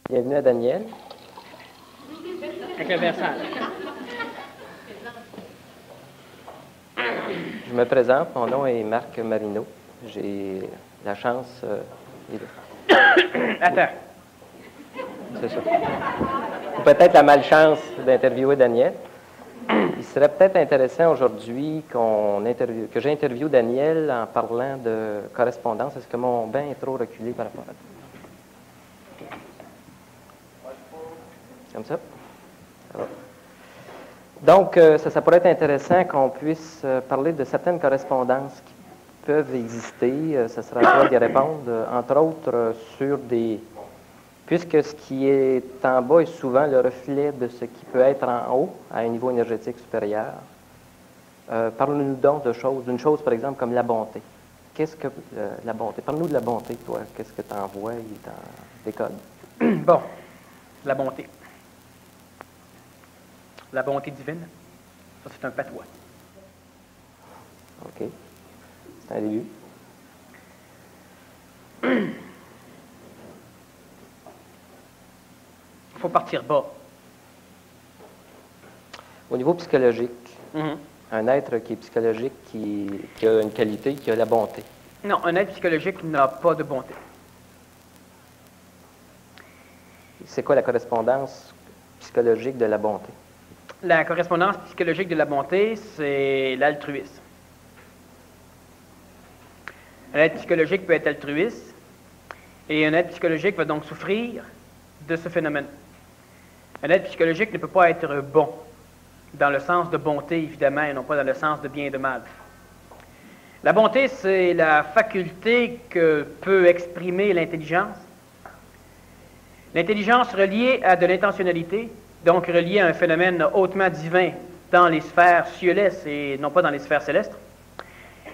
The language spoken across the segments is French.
Bienvenue à Daniel. Avec le versal. Je me présente, mon nom est Marc Marino. J'ai la chance... Attends. C'est ça. Ou peut-être la malchance d'interviewer Daniel. Il serait peut-être intéressant aujourd'hui que j'interviewe Daniel en parlant de correspondance. Est-ce que mon bain est trop reculé par rapport à ça? Comme ça? Ça va. Donc, ça pourrait être intéressant qu'on puisse parler de certaines correspondances qui peuvent exister. Ça sera à toi d'y répondre, entre autres, sur des... Puisque ce qui est en bas est souvent le reflet de ce qui peut être en haut, à un niveau énergétique supérieur. Parle-nous donc d'une chose, par exemple, comme la bonté. Qu'est-ce que la bonté? Parle-nous de la bonté, toi. Qu'est-ce que tu envoies dans des codes? Bon, la bonté. La bonté divine, ça c'est un patois. OK. C'est un début. Il faut partir bas. Au niveau psychologique, Mm-hmm. un être qui est psychologique, qui a une qualité, qui a la bonté. Non, un être psychologique n'a pas de bonté. C'est quoi la correspondance psychologique de la bonté? La correspondance psychologique de la bonté, c'est l'altruisme. Un être psychologique peut être altruiste, et un être psychologique va donc souffrir de ce phénomène. Un être psychologique ne peut pas être bon, dans le sens de bonté, évidemment, et non pas dans le sens de bien et de mal. La bonté, c'est la faculté que peut exprimer l'intelligence. L'intelligence reliée à de l'intentionnalité, donc reliée à un phénomène hautement divin dans les sphères cielestes et non pas dans les sphères célestes,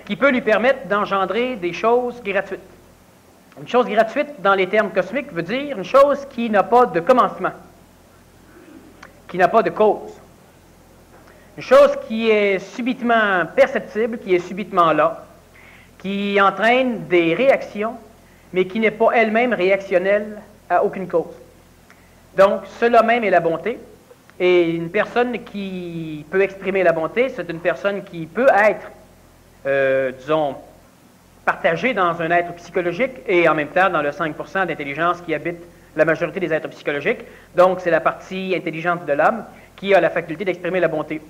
qui peut lui permettre d'engendrer des choses gratuites. Une chose gratuite, dans les termes cosmiques, veut dire une chose qui n'a pas de commencement, qui n'a pas de cause. Une chose qui est subitement perceptible, qui est subitement là, qui entraîne des réactions, mais qui n'est pas elle-même réactionnelle à aucune cause. Donc, cela même est la bonté. Et une personne qui peut exprimer la bonté, c'est une personne qui peut être, disons, partagée dans un être psychologique et en même temps dans le 5% d'intelligence qui habite la majorité des êtres psychologiques. Donc, c'est la partie intelligente de l'âme qui a la faculté d'exprimer la bonté.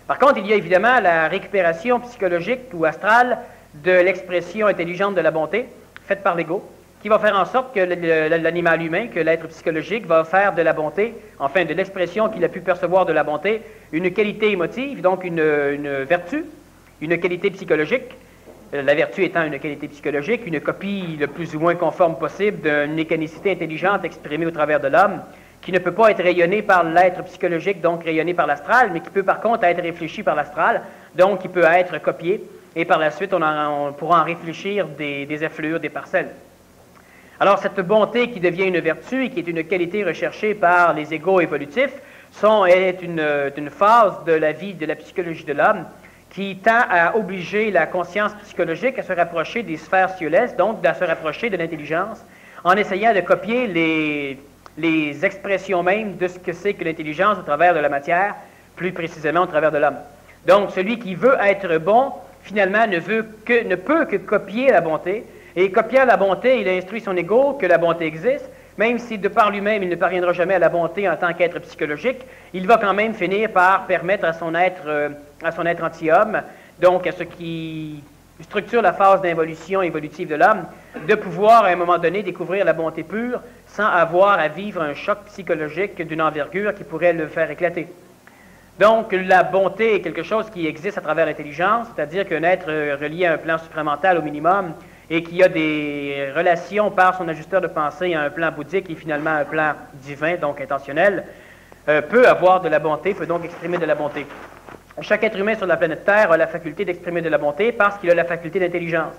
Par contre, il y a évidemment la récupération psychologique ou astrale de l'expression intelligente de la bonté, faite par l'ego, qui va faire en sorte que l'animal humain, que l'être psychologique, va faire de la bonté, enfin de l'expression qu'il a pu percevoir de la bonté, une qualité émotive, donc une vertu, une qualité psychologique, la vertu étant une qualité psychologique, une copie le plus ou moins conforme possible d'une mécanicité intelligente exprimée au travers de l'homme, qui ne peut pas être rayonnée par l'être psychologique, donc rayonnée par l'astral, mais qui peut par contre être réfléchie par l'astral, donc qui peut être copiée, et par la suite on pourra en réfléchir des effluves, des parcelles. Alors, cette bonté qui devient une vertu et qui est une qualité recherchée par les égos évolutifs est une phase de la vie, de la psychologie de l'homme qui tend à obliger la conscience psychologique à se rapprocher des sphères célestes, donc à se rapprocher de l'intelligence, en essayant de copier les expressions mêmes de ce que c'est que l'intelligence au travers de la matière, plus précisément au travers de l'homme. Donc, celui qui veut être bon, finalement, ne peut que copier la bonté. Et copiant la bonté, il instruit son ego que la bonté existe, même si de par lui-même il ne parviendra jamais à la bonté en tant qu'être psychologique, il va quand même finir par permettre à son être anti-homme, donc à ce qui structure la phase d'involution évolutive de l'homme, de pouvoir à un moment donné découvrir la bonté pure sans avoir à vivre un choc psychologique d'une envergure qui pourrait le faire éclater. Donc, la bonté est quelque chose qui existe à travers l'intelligence, c'est-à-dire qu'un être relié à un plan supramental au minimum et qui a des relations par son ajusteur de pensée à un plan bouddhique et finalement un plan divin, donc intentionnel, peut avoir de la bonté, peut donc exprimer de la bonté. Chaque être humain sur la planète Terre a la faculté d'exprimer de la bonté parce qu'il a la faculté d'intelligence.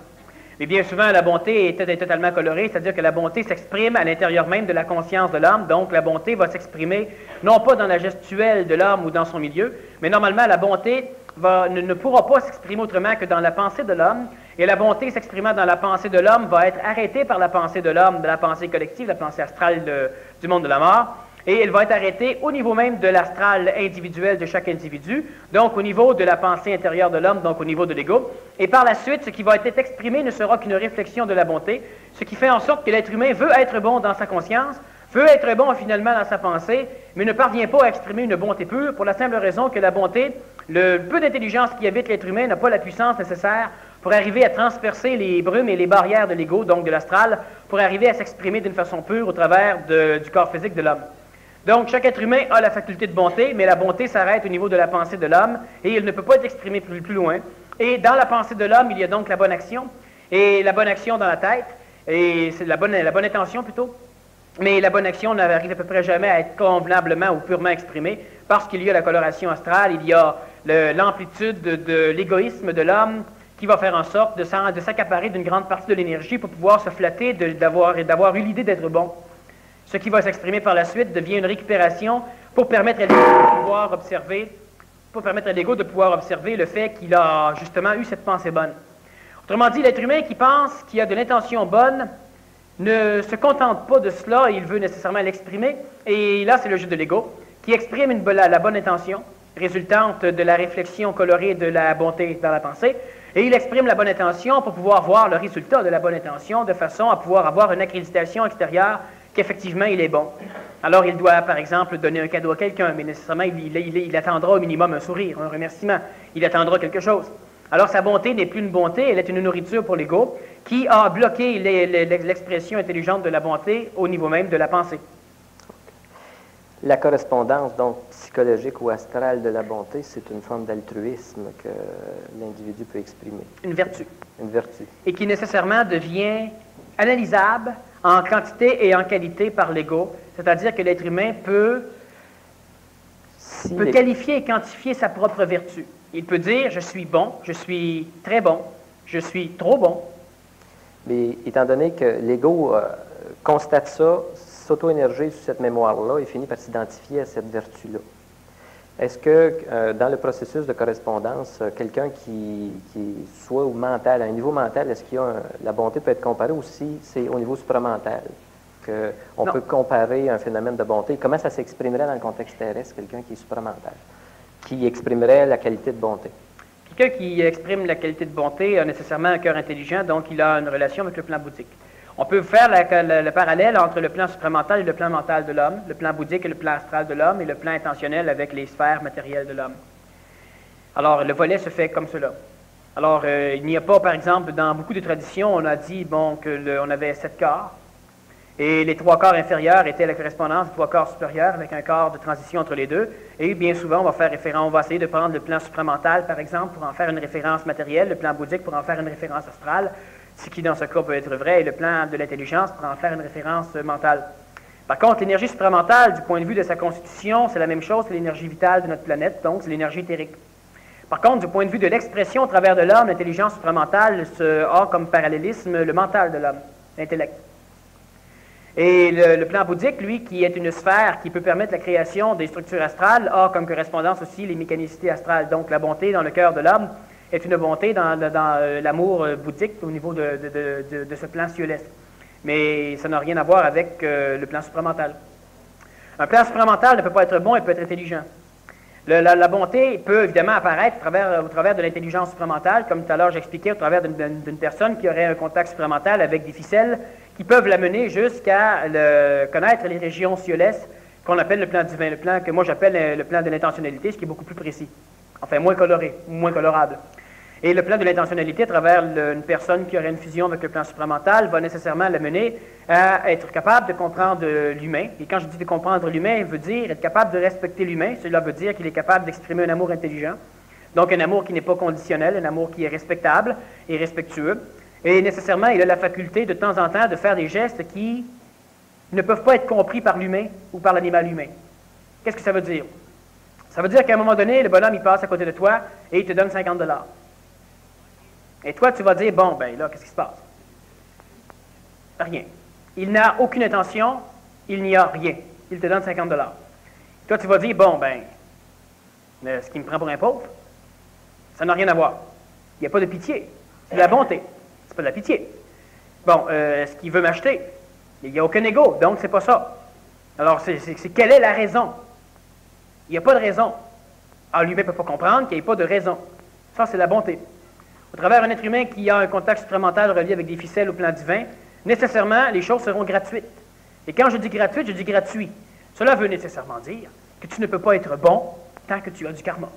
Mais bien souvent, la bonté est totalement colorée, c'est-à-dire que la bonté s'exprime à l'intérieur même de la conscience de l'âme, donc la bonté va s'exprimer non pas dans la gestuelle de l'âme ou dans son milieu, mais normalement la bonté ne pourra pas s'exprimer autrement que dans la pensée de l'homme, Et la bonté s'exprimant dans la pensée de l'homme va être arrêtée par la pensée de l'homme, de la pensée collective, la pensée astrale du monde de la mort. Et elle va être arrêtée au niveau même de l'astral individuel de chaque individu, donc au niveau de la pensée intérieure de l'homme, donc au niveau de l'ego. Et par la suite, ce qui va être exprimé ne sera qu'une réflexion de la bonté, ce qui fait en sorte que l'être humain veut être bon dans sa conscience, veut être bon finalement dans sa pensée, mais ne parvient pas à exprimer une bonté pure pour la simple raison que la bonté, le peu d'intelligence qui habite l'être humain n'a pas la puissance nécessaire pour arriver à transpercer les brumes et les barrières de l'ego, donc de l'astral, pour arriver à s'exprimer d'une façon pure au travers du corps physique de l'homme. Donc, chaque être humain a la faculté de bonté, mais la bonté s'arrête au niveau de la pensée de l'homme et il ne peut pas être exprimé plus loin. Et dans la pensée de l'homme, il y a donc la bonne action, et la bonne action dans la tête, et c'est la bonne intention plutôt. Mais la bonne action n'arrive à peu près jamais à être convenablement ou purement exprimée parce qu'il y a la coloration astrale, il y a l'amplitude de l'égoïsme de l'homme qui va faire en sorte de s'accaparer d'une grande partie de l'énergie pour pouvoir se flatter d'avoir eu l'idée d'être bon. Ce qui va s'exprimer par la suite devient une récupération pour permettre à l'ego de pouvoir observer le fait qu'il a justement eu cette pensée bonne. Autrement dit, l'être humain qui pense qu'il a de l'intention bonne ne se contente pas de cela, il veut nécessairement l'exprimer, et là c'est le jeu de l'ego, qui exprime la bonne intention, résultante de la réflexion colorée de la bonté dans la pensée, et il exprime la bonne intention pour pouvoir voir le résultat de la bonne intention, de façon à pouvoir avoir une accréditation extérieure qu'effectivement il est bon. Alors il doit, par exemple, donner un cadeau à quelqu'un, mais nécessairement il attendra au minimum un sourire, un remerciement, il attendra quelque chose. Alors sa bonté n'est plus une bonté, elle est une nourriture pour l'ego qui a bloqué l'expression intelligente de la bonté au niveau même de la pensée. La correspondance, donc psychologique ou astrale de la bonté, c'est une forme d'altruisme que l'individu peut exprimer. Une vertu. Une vertu. Et qui nécessairement devient analysable en quantité et en qualité par l'ego, c'est-à-dire que l'être humain peut qualifier et quantifier sa propre vertu. Il peut dire « je suis bon, je suis très bon, je suis trop bon ». Mais étant donné que l'ego constate ça, s'auto-énergie sur cette mémoire-là et finit par s'identifier à cette vertu-là. Est-ce que dans le processus de correspondance, quelqu'un qui soit au mental, à un niveau mental, est-ce qu'il y a la bonté peut être comparée aussi, c'est au niveau supramental, qu'on peut comparer un phénomène de bonté? Comment ça s'exprimerait dans le contexte terrestre, quelqu'un qui est supramental, qui exprimerait la qualité de bonté? Quelqu'un qui exprime la qualité de bonté a nécessairement un cœur intelligent, donc il a une relation avec le plan bouddhique. On peut faire le parallèle entre le plan supramental et le plan mental de l'homme, le plan bouddhique et le plan astral de l'homme, et le plan intentionnel avec les sphères matérielles de l'homme. Alors, le volet se fait comme cela. Alors, il n'y a pas, par exemple, dans beaucoup de traditions, on a dit qu'on avait 7 corps, et les 3 corps inférieurs étaient la correspondance des 3 corps supérieurs, avec un corps de transition entre les deux, et bien souvent, on va essayer de prendre le plan supramental, par exemple, pour en faire une référence matérielle, le plan bouddhique pour en faire une référence astrale, ce qui dans ce cas peut être vrai, et le plan de l'intelligence pour en faire une référence mentale. Par contre, l'énergie supramentale, du point de vue de sa constitution, c'est la même chose que l'énergie vitale de notre planète, donc c'est l'énergie éthérique. Par contre, du point de vue de l'expression au travers de l'homme, l'intelligence supramentale a comme parallélisme le mental de l'homme, l'intellect. Et le plan bouddhique, lui, qui est une sphère qui peut permettre la création des structures astrales, a comme correspondance aussi les mécanicités astrales, donc la bonté dans le cœur de l'homme, est une bonté dans l'amour bouddhique au niveau de ce plan céleste. Mais ça n'a rien à voir avec le plan supramental. Un plan supramental ne peut pas être bon, il peut être intelligent. La bonté peut évidemment apparaître au travers de l'intelligence supramentale, comme tout à l'heure j'expliquais, au travers d'une personne qui aurait un contact supramental avec des ficelles qui peuvent l'amener jusqu'à connaître les régions célestes qu'on appelle le plan divin, le plan que moi j'appelle le plan de l'intentionnalité, ce qui est beaucoup plus précis, enfin moins coloré, moins colorable. Et le plan de l'intentionnalité, à travers une personne qui aurait une fusion avec le plan supramental, va nécessairement l'amener à être capable de comprendre l'humain. Et quand je dis de comprendre l'humain, il veut dire être capable de respecter l'humain. Cela veut dire qu'il est capable d'exprimer un amour intelligent. Donc un amour qui n'est pas conditionnel, un amour qui est respectable et respectueux. Et nécessairement, il a la faculté de temps en temps de faire des gestes qui ne peuvent pas être compris par l'humain ou par l'animal humain. Qu'est-ce que ça veut dire? Ça veut dire qu'à un moment donné, le bonhomme, il passe à côté de toi et il te donne 50 $. Et toi, tu vas dire, bon, ben là, qu'est-ce qui se passe? Rien. Il n'a aucune intention, il n'y a rien. Il te donne 50 $. Toi, tu vas dire, bon, ben, ce qui me prend pour un pauvre, ça n'a rien à voir. Il n'y a pas de pitié. C'est de la bonté. C'est pas de la pitié. Bon, est-ce qu'il veut m'acheter? Il n'y a aucun égo, donc c'est pas ça. Alors, quelle est la raison? Il n'y a pas de raison. Alors, lui-même ne peut pas comprendre qu'il n'y ait pas de raison. Ça, c'est la bonté. Au travers d'un être humain qui a un contact supplémentaire relié avec des ficelles au plan divin, nécessairement, les choses seront gratuites. Et quand je dis gratuite, je dis gratuit. Cela veut nécessairement dire que tu ne peux pas être bon tant que tu as du karma.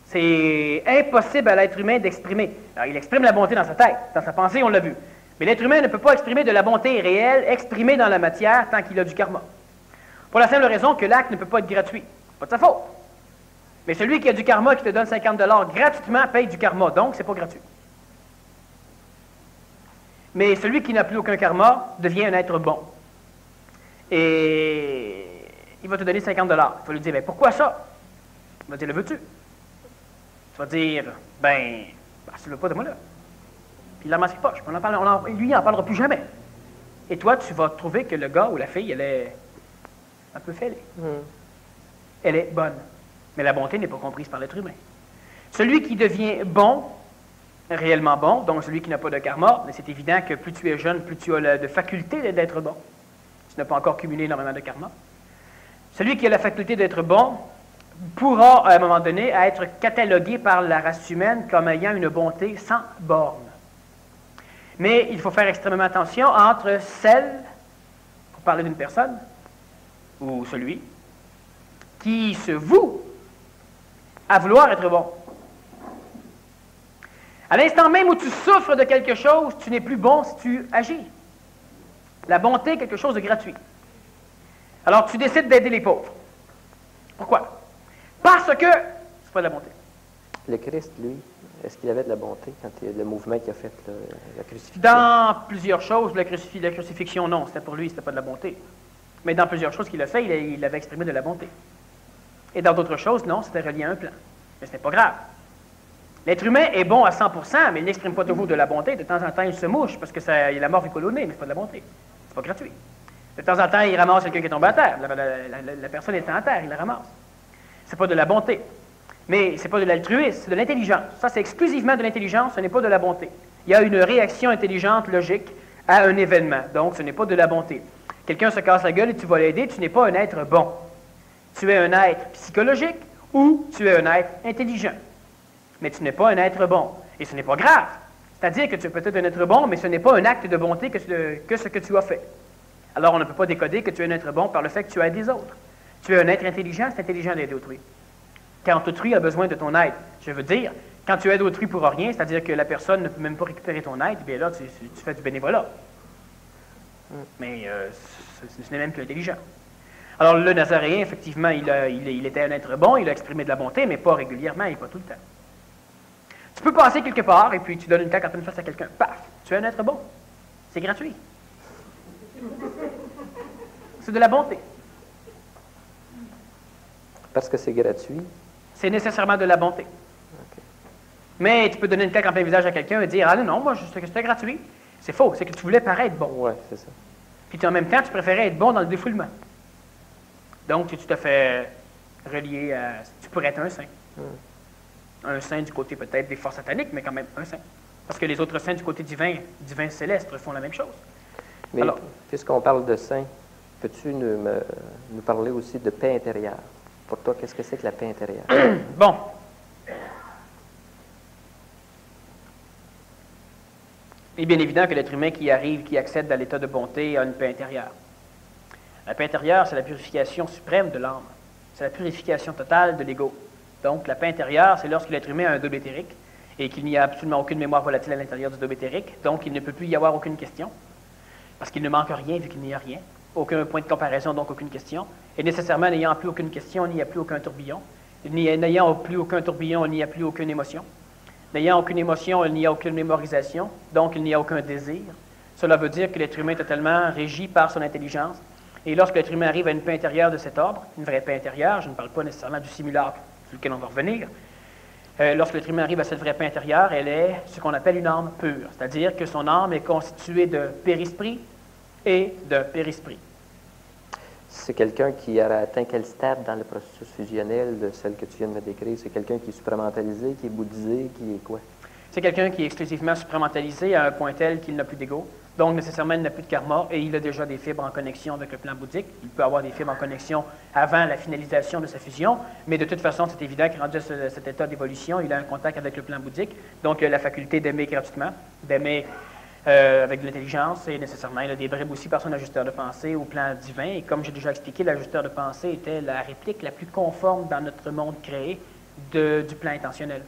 C'est impossible à l'être humain d'exprimer. Alors, il exprime la bonté dans sa tête, dans sa pensée, on l'a vu. Mais l'être humain ne peut pas exprimer de la bonté réelle, exprimée dans la matière, tant qu'il a du karma. Pour la simple raison que l'acte ne peut pas être gratuit. Pas de sa faute. Mais celui qui a du karma, qui te donne 50 $ gratuitement, paye du karma. Donc, c'est pas gratuit. Mais celui qui n'a plus aucun karma devient un être bon. Et il va te donner 50 $. Il va lui dire, ben pourquoi ça? Il va dire, le veux-tu? Tu vas dire, ben tu ne veux pas de moi là. Puis il la masse ses poches. Lui, il n'en parlera plus jamais. Et toi, tu vas trouver que le gars ou la fille, elle est un peu fêlée. Elle est bonne. Mais la bonté n'est pas comprise par l'être humain. Celui qui devient bon, réellement bon, donc celui qui n'a pas de karma, mais c'est évident que plus tu es jeune, plus tu as de faculté d'être bon. Tu n'as pas encore cumulé énormément de karma. Celui qui a la faculté d'être bon pourra, à un moment donné, être catalogué par la race humaine comme ayant une bonté sans borne. Mais il faut faire extrêmement attention entre celle, pour parler d'une personne, ou celui, qui se voue à vouloir être bon. À l'instant même où tu souffres de quelque chose, tu n'es plus bon si tu agis. La bonté est quelque chose de gratuit. Alors tu décides d'aider les pauvres. Pourquoi? Parce que c'est pas de la bonté. Le Christ, lui, est-ce qu'il avait de la bonté quand le mouvement qu'il a fait, la crucifixion? Dans plusieurs choses, la crucifixion, non, c'était pour lui, c'était pas de la bonté. Mais dans plusieurs choses qu'il a fait, il avait exprimé de la bonté. Et dans d'autres choses, non, c'était relié à un plan. Mais ce n'est pas grave. L'être humain est bon à 100%, mais il n'exprime pas toujours de la bonté. De temps en temps, il se mouche parce que il a mort du colonné, mais c'est pas de la bonté. C'est pas gratuit. De temps en temps, il ramasse quelqu'un qui est tombé à terre. La personne est en terre, il la ramasse. C'est pas de la bonté. Mais c'est pas de l'altruisme, c'est de l'intelligence. Ça, c'est exclusivement de l'intelligence, ce n'est pas de la bonté. Il y a une réaction intelligente, logique, à un événement. Donc, ce n'est pas de la bonté. Quelqu'un se casse la gueule et tu vas l'aider, tu n'es pas un être bon. Tu es un être psychologique ou tu es un être intelligent. Mais tu n'es pas un être bon. Et ce n'est pas grave. C'est-à-dire que tu es peut-être un être bon, mais ce n'est pas un acte de bonté que ce que tu as fait. Alors, on ne peut pas décoder que tu es un être bon par le fait que tu aides les autres. Tu es un être intelligent, c'est intelligent d'aider autrui. Quand autrui a besoin de ton aide, je veux dire, quand tu aides autrui pour rien, c'est-à-dire que la personne ne peut même pas récupérer ton aide, bien là, tu fais du bénévolat. Mais ce n'est même plus intelligent. Alors, le Nazaréen, effectivement, il était un être bon, il a exprimé de la bonté, mais pas régulièrement et pas tout le temps. Tu peux passer quelque part et puis tu donnes une claque en pleine face à quelqu'un. Paf! Tu es un être bon. C'est gratuit. C'est de la bonté. Parce que c'est gratuit? C'est nécessairement de la bonté. Okay. Mais tu peux donner une claque en plein visage à quelqu'un et dire « Ah non, moi, c'était gratuit. » C'est faux. C'est que tu voulais paraître bon. Oui, c'est ça. Puis en même temps, tu préférais être bon dans le défoulement. Donc, tu te fais relier à... Tu pourrais être un saint. Un saint du côté peut-être des forces sataniques, mais quand même un saint. Parce que les autres saints du côté divin céleste, font la même chose. Mais puisqu'on parle de saint, peux-tu nous parler aussi de paix intérieure? Pour toi, qu'est-ce que c'est que la paix intérieure? Bon. Il est bien évident que l'être humain qui accède à l'état de bonté, a une paix intérieure. La paix intérieure, c'est la purification suprême de l'âme. C'est la purification totale de l'ego. Donc, la paix intérieure, c'est lorsque l'être humain a un double éthérique et qu'il n'y a absolument aucune mémoire volatile à l'intérieur du double éthérique. Donc, il ne peut plus y avoir aucune question, parce qu'il ne manque rien vu qu'il n'y a rien. Aucun point de comparaison, donc aucune question. Et nécessairement, n'ayant plus aucune question, il n'y a plus aucun tourbillon. N'ayant plus aucun tourbillon, il n'y a plus aucune émotion. N'ayant aucune émotion, il n'y a aucune mémorisation, donc il n'y a aucun désir. Cela veut dire que l'être humain est totalement régi par son intelligence. Et lorsque l'être humain arrive à une paix intérieure de cet ordre, une vraie paix intérieure, je ne parle pas nécessairement du simulacre sur lequel on va revenir, lorsque l'être humain arrive à cette vraie paix intérieure, elle est ce qu'on appelle une âme pure, c'est-à-dire que son âme est constituée de périsprit et de périsprit. C'est quelqu'un qui a atteint quel stade dans le processus fusionnel de celle que tu viens de me décrire? C'est quelqu'un qui est supramentalisé, qui est bouddhisé, qui est quoi? C'est quelqu'un qui est exclusivement supramentalisé à un point tel qu'il n'a plus d'ego. Donc, nécessairement, il n'a plus de karma et il a déjà des fibres en connexion avec le plan bouddhique. Il peut avoir des fibres en connexion avant la finalisation de sa fusion, mais de toute façon, c'est évident qu'il rendu à cet état d'évolution, il a un contact avec le plan bouddhique. Donc, il a la faculté d'aimer gratuitement, d'aimer avec de l'intelligence et nécessairement, il a des bribes aussi par son ajusteur de pensée au plan divin. Et comme j'ai déjà expliqué, l'ajusteur de pensée était la réplique la plus conforme dans notre monde créé du plan intentionnel.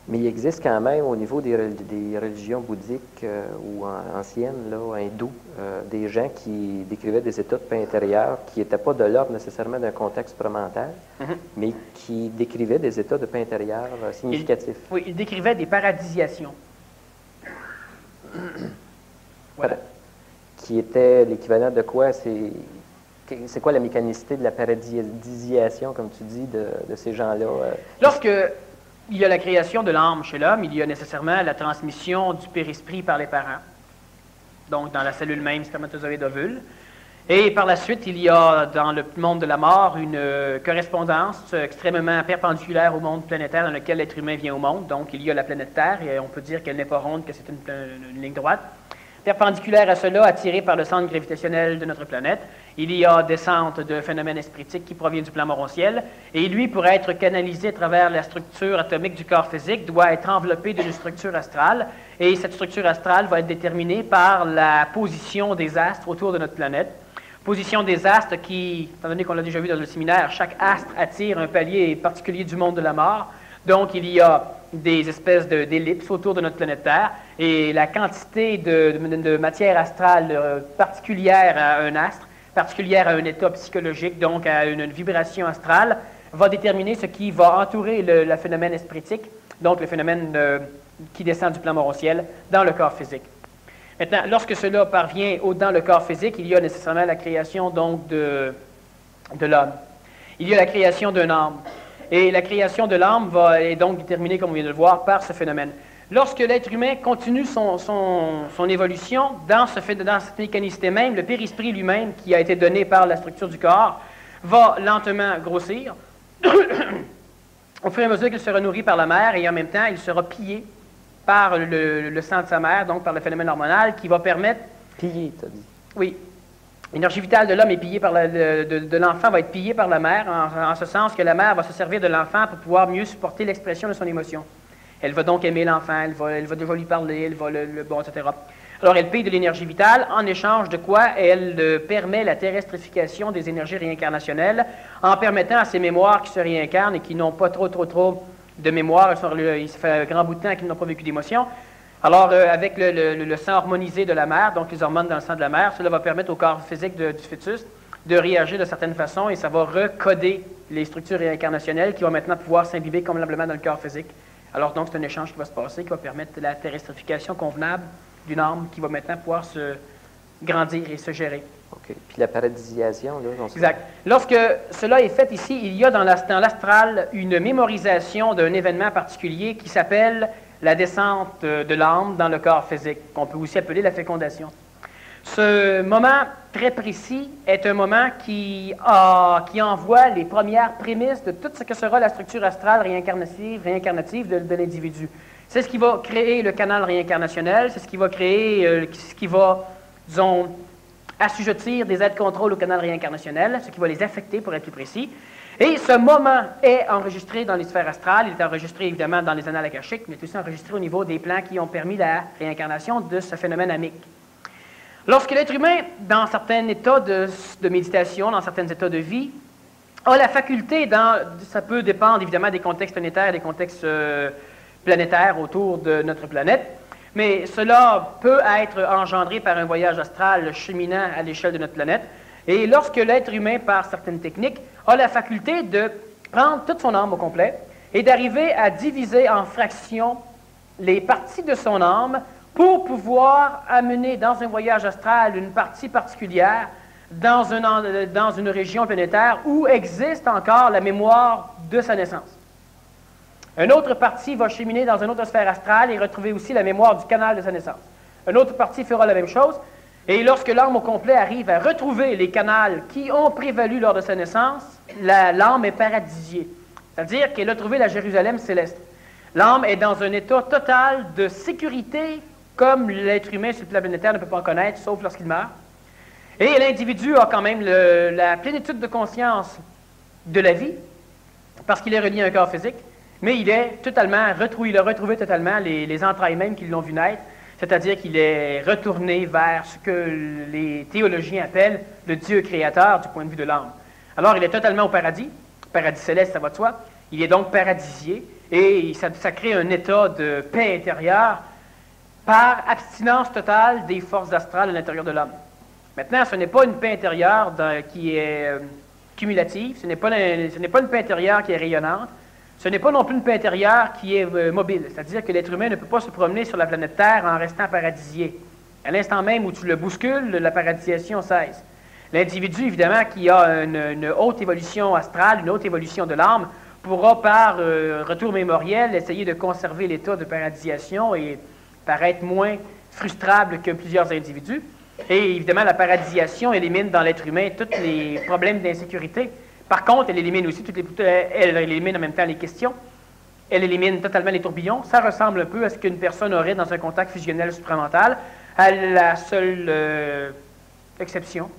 Mais il existe quand même, au niveau des religions bouddhiques ou anciennes, là, hindoues, des gens qui décrivaient des états de paix intérieure qui n'étaient pas de l'ordre nécessairement d'un contexte supramental, mais qui décrivaient des états de paix intérieure significatifs. Oui, ils décrivaient des paradisiations. Voilà. Qui était l'équivalent de quoi? C'est quoi la mécanicité de la paradisiation, comme tu dis, de ces gens-là? Lorsque il y a la création de l'âme chez l'homme, il y a nécessairement la transmission du périsprit par les parents, donc dans la cellule même spermatozoïde ovule. Et par la suite, il y a dans le monde de la mort une correspondance extrêmement perpendiculaire au monde planétaire dans lequel l'être humain vient au monde. Donc il y a la planète Terre, et on peut dire qu'elle n'est pas ronde, que c'est une ligne droite. Perpendiculaire à cela, attirée par le centre gravitationnel de notre planète, il y a descente de phénomènes espritiques qui proviennent du plan morontiel, et lui, pour être canalisé à travers la structure atomique du corps physique, doit être enveloppé d'une structure astrale, et cette structure astrale va être déterminée par la position des astres autour de notre planète. Position des astres qui, étant donné qu'on l'a déjà vu dans le séminaire, chaque astre attire un palier particulier du monde de la mort. Donc, il y a des espèces d'ellipses autour de notre planète Terre, et la quantité de matière astrale particulière à un astre, particulière à un état psychologique, donc à une vibration astrale, va déterminer ce qui va entourer le phénomène espritique, donc le phénomène qui descend du plan morontiel dans le corps physique. Maintenant, lorsque cela parvient dans le corps physique, il y a nécessairement la création donc de l'homme. Il y a la création d'un âme. Et la création de l'âme est donc déterminée, comme on vient de le voir, par ce phénomène. Lorsque l'être humain continue son évolution, dans cette mécanicité même, le périsprit lui-même, qui a été donné par la structure du corps, va lentement grossir. Au fur et à mesure qu'il sera nourri par la mère, et en même temps, il sera pillé par le sang de sa mère, donc par le phénomène hormonal, qui va permettre... Pillé, tu as dit. Oui. L'énergie vitale de l'homme est pillée de l'enfant va être pillée par la mère, en ce sens que la mère va se servir de l'enfant pour pouvoir mieux supporter l'expression de son émotion. Elle va donc aimer l'enfant, elle va déjà lui parler, elle va bon, etc. Alors, elle paye de l'énergie vitale, en échange de quoi elle permet la terrestrification des énergies réincarnationnelles, en permettant à ces mémoires qui se réincarnent et qui n'ont pas trop de mémoire, il se fait un grand bout de temps qu'ils n'ont pas vécu d'émotion. Alors, avec le sang harmonisé de la mère, donc les hormones dans le sang de la mère, cela va permettre au corps physique du fœtus de réagir de certaines façons et ça va recoder les structures réincarnationnelles qui vont maintenant pouvoir s'imbiber convenablement dans le corps physique. Alors, donc, c'est un échange qui va se passer, qui va permettre la terrestrification convenable d'une âme qui va maintenant pouvoir se grandir et se gérer. OK. Puis la paradisiation, là... Exact. Lorsque cela est fait ici, il y a dans l'astral une mémorisation d'un événement particulier qui s'appelle la descente de l'âme dans le corps physique, qu'on peut aussi appeler la fécondation. Ce moment très précis est un moment qui envoie les premières prémices de tout ce que sera la structure astrale réincarnative de l'individu. C'est ce qui va créer le canal réincarnationnel, c'est ce qui va créer, disons, assujettir des aides-contrôles au canal réincarnationnel, ce qui va les affecter pour être plus précis. Et ce moment est enregistré dans les sphères astrales, il est enregistré évidemment dans les annales akashiques, mais aussi enregistré au niveau des plans qui ont permis la réincarnation de ce phénomène amique. Lorsque l'être humain, dans certains états de méditation, dans certains états de vie, a la faculté, ça peut dépendre évidemment des contextes planétaires et des contextes planétaires autour de notre planète, mais cela peut être engendré par un voyage astral cheminant à l'échelle de notre planète. Et lorsque l'être humain, par certaines techniques, a la faculté de prendre toute son âme au complet et d'arriver à diviser en fractions les parties de son âme pour pouvoir amener dans un voyage astral une partie particulière dans une région planétaire où existe encore la mémoire de sa naissance. Une autre partie va cheminer dans une autre sphère astrale et retrouver aussi la mémoire du canal de sa naissance. Une autre partie fera la même chose. Et lorsque l'âme au complet arrive à retrouver les canals qui ont prévalu lors de sa naissance, l'âme est paradisiée. C'est-à-dire qu'elle a trouvé la Jérusalem céleste. L'âme est dans un état total de sécurité, comme l'être humain sur le plan planétaire ne peut pas en connaître, sauf lorsqu'il meurt. Et l'individu a quand même la plénitude de conscience de la vie, parce qu'il est relié à un corps physique, mais il est totalement retrouvé, il a retrouvé totalement les entrailles mêmes qui l'ont vu naître, c'est-à-dire qu'il est retourné vers ce que les théologiens appellent le Dieu créateur du point de vue de l'âme. Alors, il est totalement au paradis céleste, ça va de soi. Il est donc paradisié, et ça crée un état de paix intérieure par abstinence totale des forces astrales à l'intérieur de l'homme. Maintenant, ce n'est pas une paix intérieure qui est cumulative, ce n'est pas une paix intérieure qui est rayonnante, ce n'est pas non plus une paix intérieure qui est mobile, c'est-à-dire que l'être humain ne peut pas se promener sur la planète Terre en restant paradisier. À l'instant même où tu le bouscules, la paradisation cesse. L'individu, évidemment, qui a une haute évolution astrale, une haute évolution de l'âme, pourra par retour mémoriel essayer de conserver l'état de paradisation et paraître moins frustrable que plusieurs individus. Et évidemment, la paradisation élimine dans l'être humain tous les problèmes d'insécurité. Par contre, elle élimine aussi elle élimine en même temps les questions. Elle élimine totalement les tourbillons. Ça ressemble un peu à ce qu'une personne aurait dans un contact fusionnel supramental, à la seule exception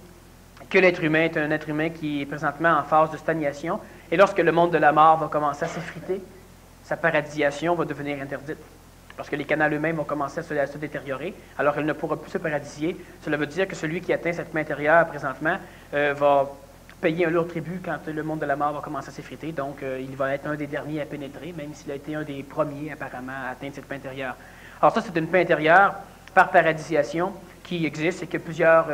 que l'être humain est un être humain qui est présentement en phase de stagnation. Et lorsque le monde de la mort va commencer à s'effriter, sa paradisation va devenir interdite. Parce que les canaux eux-mêmes vont commencer à se détériorer, alors elle ne pourra plus se paradisier. Cela veut dire que celui qui atteint cette main intérieure présentement va payer un lourd tribut quand le monde de la mort va commencer à s'effriter. Donc, il va être un des derniers à pénétrer, même s'il a été un des premiers, apparemment, à atteindre cette paix intérieure. Alors ça, c'est une paix intérieure par paradisation qui existe et que plusieurs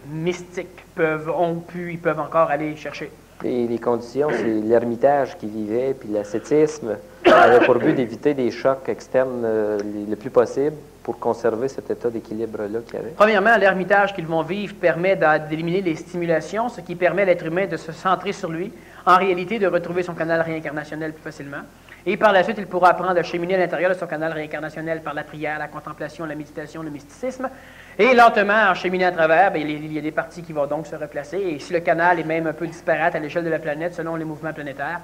mystiques peuvent encore aller chercher. Et les conditions, c'est l'ermitage qui vivait, puis l'ascétisme avait pour but d'éviter des chocs externes le plus possible pour conserver cet état d'équilibre-là qu'il y avait. Premièrement, l'ermitage qu'ils vont vivre permet d'éliminer les stimulations, ce qui permet à l'être humain de se centrer sur lui, en réalité de retrouver son canal réincarnationnel plus facilement. Et par la suite, il pourra apprendre à cheminer à l'intérieur de son canal réincarnationnel par la prière, la contemplation, la méditation, le mysticisme. Et lentement, en cheminant à travers, il y a des parties qui vont donc se replacer. Et si le canal est même un peu disparate à l'échelle de la planète, selon les mouvements planétaires,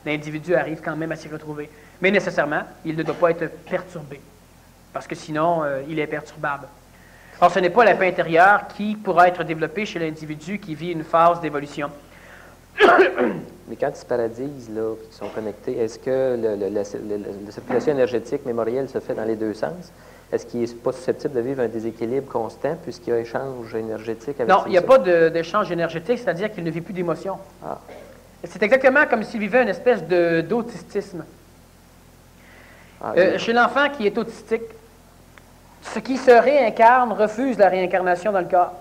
l'individu arrive quand même à s'y retrouver. Mais nécessairement, il ne doit pas être perturbé, parce que sinon, il est perturbable. Or, ce n'est pas la paix intérieure qui pourra être développée chez l'individu qui vit une phase d'évolution. Mais quand ils se paradisent, là, puis qu'ils sont connectés, est-ce que la circulation énergétique mémorielle se fait dans les deux sens? Est-ce qu'il n'est pas susceptible de vivre un déséquilibre constant puisqu'il y a échange énergétique avec Non, il n'y a pas d'échange énergétique, c'est-à-dire qu'il ne vit plus d'émotion. Ah. C'est exactement comme s'il vivait une espèce d'autistisme. Chez l'enfant qui est autistique, ce qui se réincarne refuse la réincarnation dans le corps.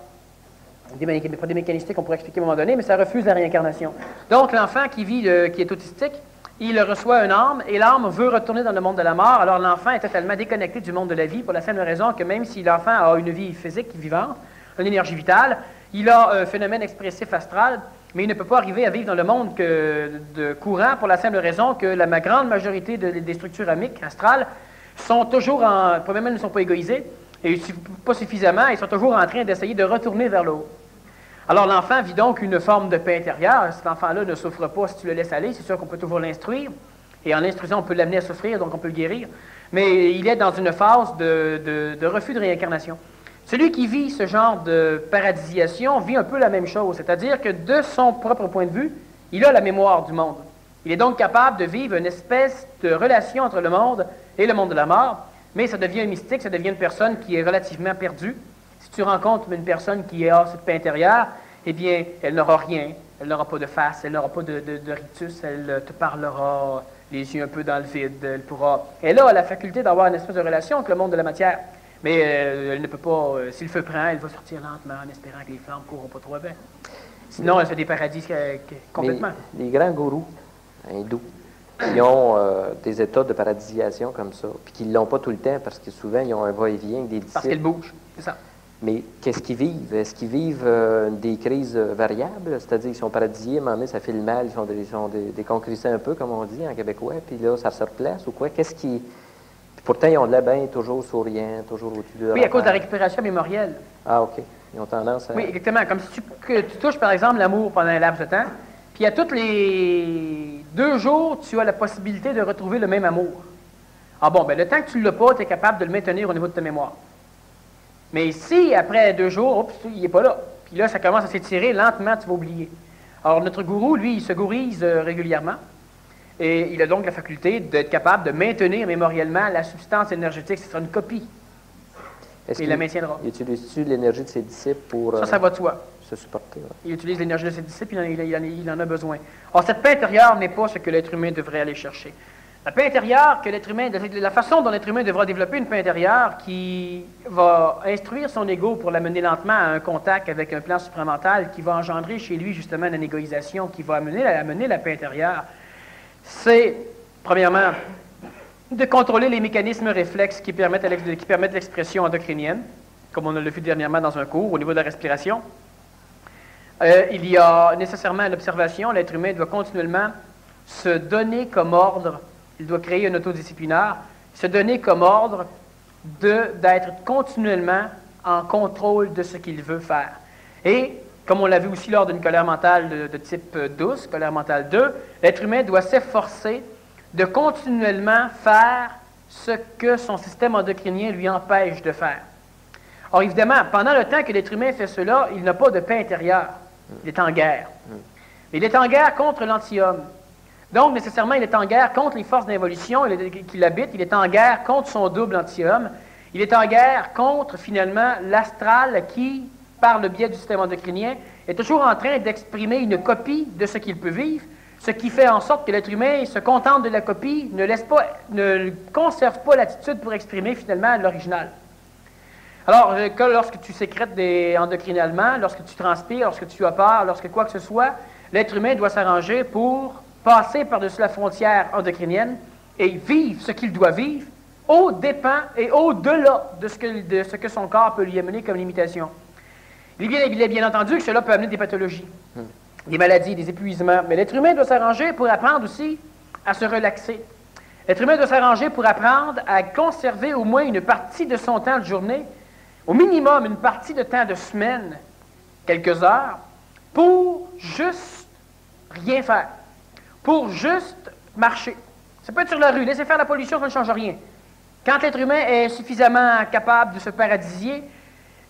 Des mécanicités qu'on pourrait expliquer à un moment donné, mais ça refuse la réincarnation. Donc, l'enfant qui est autistique, il reçoit une âme, et l'âme veut retourner dans le monde de la mort. Alors, l'enfant est totalement déconnecté du monde de la vie, pour la simple raison que même si l'enfant a une vie physique vivante, une énergie vitale, il a un phénomène expressif astral, mais il ne peut pas arriver à vivre dans le monde de courant, pour la simple raison que la grande majorité des structures amiques astrales sont toujours probablement ne sont pas égoïsées, et pas suffisamment, ils sont toujours en train d'essayer de retourner vers le haut. Alors l'enfant vit donc une forme de paix intérieure. Cet enfant-là ne souffre pas si tu le laisses aller, c'est sûr qu'on peut toujours l'instruire, et en l'instruisant, on peut l'amener à souffrir, donc on peut le guérir, mais il est dans une phase de refus de réincarnation. Celui qui vit ce genre de paradisation vit un peu la même chose, c'est-à-dire que de son propre point de vue, il a la mémoire du monde. Il est donc capable de vivre une espèce de relation entre le monde et le monde de la mort, mais ça devient un mystique, ça devient une personne qui est relativement perdue. Si tu rencontres une personne qui a cette paix intérieure, eh bien, elle n'aura rien, elle n'aura pas de face, elle n'aura pas de rictus, elle te parlera les yeux un peu dans le vide, elle a la faculté d'avoir une espèce de relation avec le monde de la matière. Mais elle ne peut pas, si le feu prend, elle va sortir lentement en espérant que les flammes ne courront pas trop bien. Sinon, elle fait des paradis complètement. Les grands gourous hindous qui ont des états de paradisation comme ça, puis qui ne l'ont pas tout le temps parce que souvent, ils ont un va-et-vient avec des disciples. Parce qu'ils bougent, c'est ça. Mais qu'est-ce qu'ils vivent? Est-ce qu'ils vivent des crises variables? C'est-à-dire qu'ils sont paradisiés, à un moment donné, ça fait le mal, ils sont déconcrissés un peu, comme on dit en québécois, puis là, ça se replace ou quoi? Qu'est-ce qui... Pourtant, ils ont de la bain, toujours souriants, toujours au-dessus de... Oui, à cause de la récupération mémorielle. Ah, OK. Ils ont tendance à... Oui, exactement. Comme si tu touches, par exemple, l'amour pendant un laps de temps, puis à tous les 2 jours, tu as la possibilité de retrouver le même amour. Ah bon, ben le temps que tu ne l'as pas, tu es capable de le maintenir au niveau de ta mémoire. Mais si, après 2 jours, oups, il n'est pas là, puis là, ça commence à s'étirer, lentement, tu vas oublier. Alors, notre gourou, lui, il se gourise régulièrement, et il a donc la faculté d'être capable de maintenir mémoriellement la substance énergétique. Ce sera une copie. Et il la maintiendra. Utilise-tu l'énergie de ses disciples pour Ça va de soi. se supporter? Ouais. Il utilise l'énergie de ses disciples, il en a besoin. Or, cette paix intérieure n'est pas ce que l'être humain devrait aller chercher. La paix intérieure, que l'être humain, la façon dont l'être humain devra développer une paix intérieure qui va instruire son ego pour l'amener lentement à un contact avec un plan supramental qui va engendrer chez lui justement une égoïsation qui va amener la paix intérieure, c'est, premièrement, de contrôler les mécanismes réflexes qui permettent l'expression endocrinienne, comme on l'a vu dernièrement dans un cours, au niveau de la respiration. Il y a nécessairement l'observation. L'être humain doit continuellement se donner comme ordre, il doit créer un autodisciplinaire, se donner comme ordre d'être continuellement en contrôle de ce qu'il veut faire. Et, comme on l'a vu aussi lors d'une colère mentale de type douce, colère mentale 2, l'être humain doit s'efforcer de continuellement faire ce que son système endocrinien lui empêche de faire. Or, évidemment, pendant le temps que l'être humain fait cela, il n'a pas de paix intérieure. Il est en guerre. Il est en guerre contre l'anti-homme. Donc, nécessairement, il est en guerre contre les forces d'involution qui l'habitent. Il est en guerre contre son double anti-homme. Il est en guerre contre, finalement, l'astral qui, par le biais du système endocrinien, est toujours en train d'exprimer une copie de ce qu'il peut vivre, ce qui fait en sorte que l'être humain se contente de la copie, ne conserve pas l'attitude pour exprimer, finalement, l'original. Alors, lorsque tu sécrètes endocrinalement, lorsque tu transpires, lorsque tu as peur, lorsque quoi que ce soit, l'être humain doit s'arranger pour passer par-dessus la frontière endocrinienne et vivre ce qu'il doit vivre au dépens et au-delà de ce que son corps peut lui amener comme limitation. Il est bien entendu que cela peut amener des pathologies, des maladies, des épuisements, mais l'être humain doit s'arranger pour apprendre aussi à se relaxer. L'être humain doit s'arranger pour apprendre à conserver au moins une partie de son temps de journée, au minimum une partie de temps de semaine, quelques heures, pour juste rien faire, pour juste marcher. Ça peut être sur la rue, laisser faire la pollution, ça ne change rien. Quand l'être humain est suffisamment capable de se paradisier,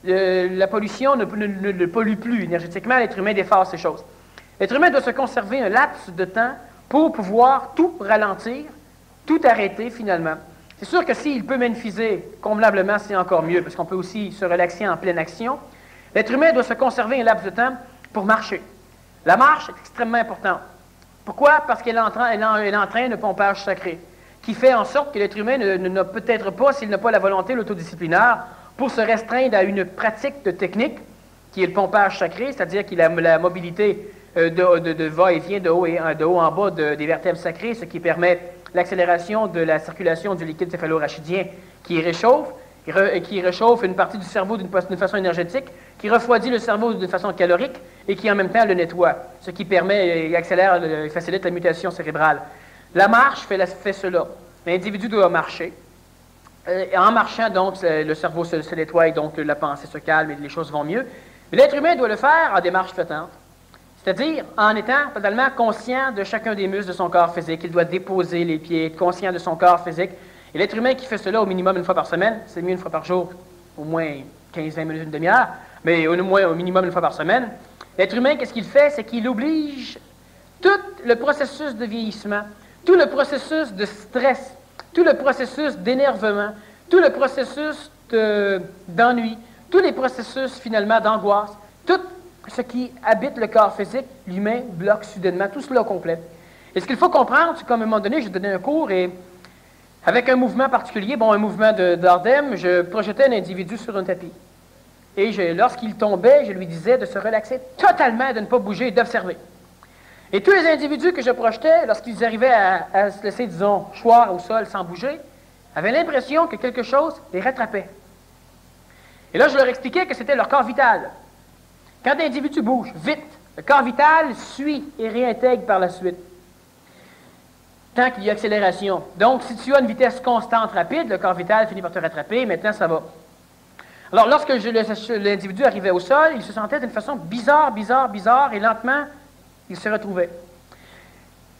la pollution ne pollue plus énergétiquement, l'être humain défasse ces choses. L'être humain doit se conserver un laps de temps pour pouvoir tout ralentir, tout arrêter finalement. C'est sûr que s'il peut magnifier convenablement, c'est encore mieux, parce qu'on peut aussi se relaxer en pleine action. L'être humain doit se conserver un laps de temps pour marcher. La marche est extrêmement importante. Pourquoi? Parce qu'elle entraîne un pompage sacré, qui fait en sorte que l'être humain n'a peut-être pas, s'il n'a pas la volonté, l'autodisciplinaire, pour se restreindre à une pratique de technique, qui est le pompage sacré, c'est-à-dire qu'il a la mobilité de va-et-vient de haut en bas des vertèbres sacrées, ce qui permet l'accélération de la circulation du liquide céphalorachidien qui réchauffe une partie du cerveau d'une façon énergétique, qui refroidit le cerveau de façon calorique et qui en même temps le nettoie, ce qui permet et accélère et facilite la mutation cérébrale. La marche fait cela. L'individu doit marcher. En marchant, donc, le cerveau se nettoie et donc la pensée se calme et les choses vont mieux. Mais l'être humain doit le faire en démarche flottante. C'est-à-dire en étant totalement conscient de chacun des muscles de son corps physique. Il doit déposer les pieds, être conscient de son corps physique. Et l'être humain qui fait cela au minimum une fois par semaine, c'est mieux une fois par jour, au moins 15-20 minutes, une demi-heure, mais au minimum une fois par semaine. L'être humain, qu'est-ce qu'il fait? C'est qu'il oblige tout le processus de vieillissement, tout le processus de stress, tout le processus d'énervement, tout le processus d'ennui, tous les processus finalement d'angoisse, tout ce qui habite le corps physique, l'humain bloque soudainement, tout cela au complet. Et ce qu'il faut comprendre, c'est qu'à un moment donné, j'ai donné un cours et avec un mouvement particulier, un mouvement d'Ardem, je projetais un individu sur un tapis. Et lorsqu'il tombait, je lui disais de se relaxer totalement, de ne pas bouger et d'observer. Et tous les individus que je projetais, lorsqu'ils arrivaient à se laisser, disons, choir au sol sans bouger, avaient l'impression que quelque chose les rattrapait. Et là, je leur expliquais que c'était leur corps vital. Quand l'individu bouge vite, le corps vital suit et réintègre par la suite. Tant qu'il y a accélération. Donc, si tu as une vitesse constante rapide, le corps vital finit par te rattraper, maintenant ça va. Alors, lorsque l'individu arrivait au sol, il se sentait d'une façon bizarre, et lentement, il se retrouvait.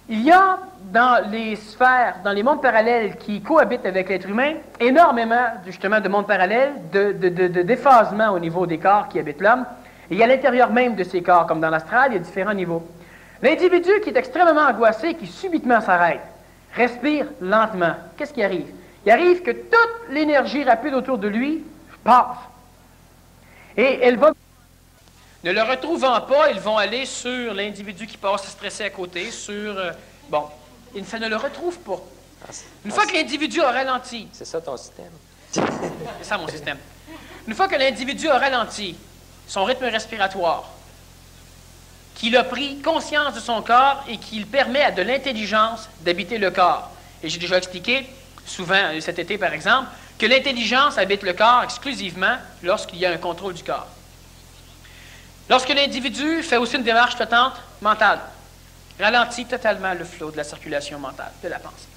Il y a dans les sphères, dans les mondes parallèles qui cohabitent avec l'être humain, énormément justement de mondes parallèles, de déphasement au niveau des corps qui habitent l'homme. Et à l'intérieur même de ces corps, comme dans l'astral, il y a différents niveaux. L'individu qui est extrêmement angoissé, qui subitement s'arrête, respire lentement. Qu'est-ce qui arrive? Il arrive que toute l'énergie rapide autour de lui passe. Et elle va... Ne le retrouvant pas, ils vont aller sur l'individu qui passe stressé à côté, sur... bon, ça ne le retrouve pas. Une fois que l'individu a ralenti... C'est ça ton système? C'est ça mon système. Une fois que l'individu a ralenti son rythme respiratoire, qu'il a pris conscience de son corps et qu'il permet à de l'intelligence d'habiter le corps. Et j'ai déjà expliqué, souvent cet été par exemple, que l'intelligence habite le corps exclusivement lorsqu'il y a un contrôle du corps. Lorsque l'individu fait aussi une démarche flottante mentale, ralentit totalement le flot de la circulation mentale, de la pensée.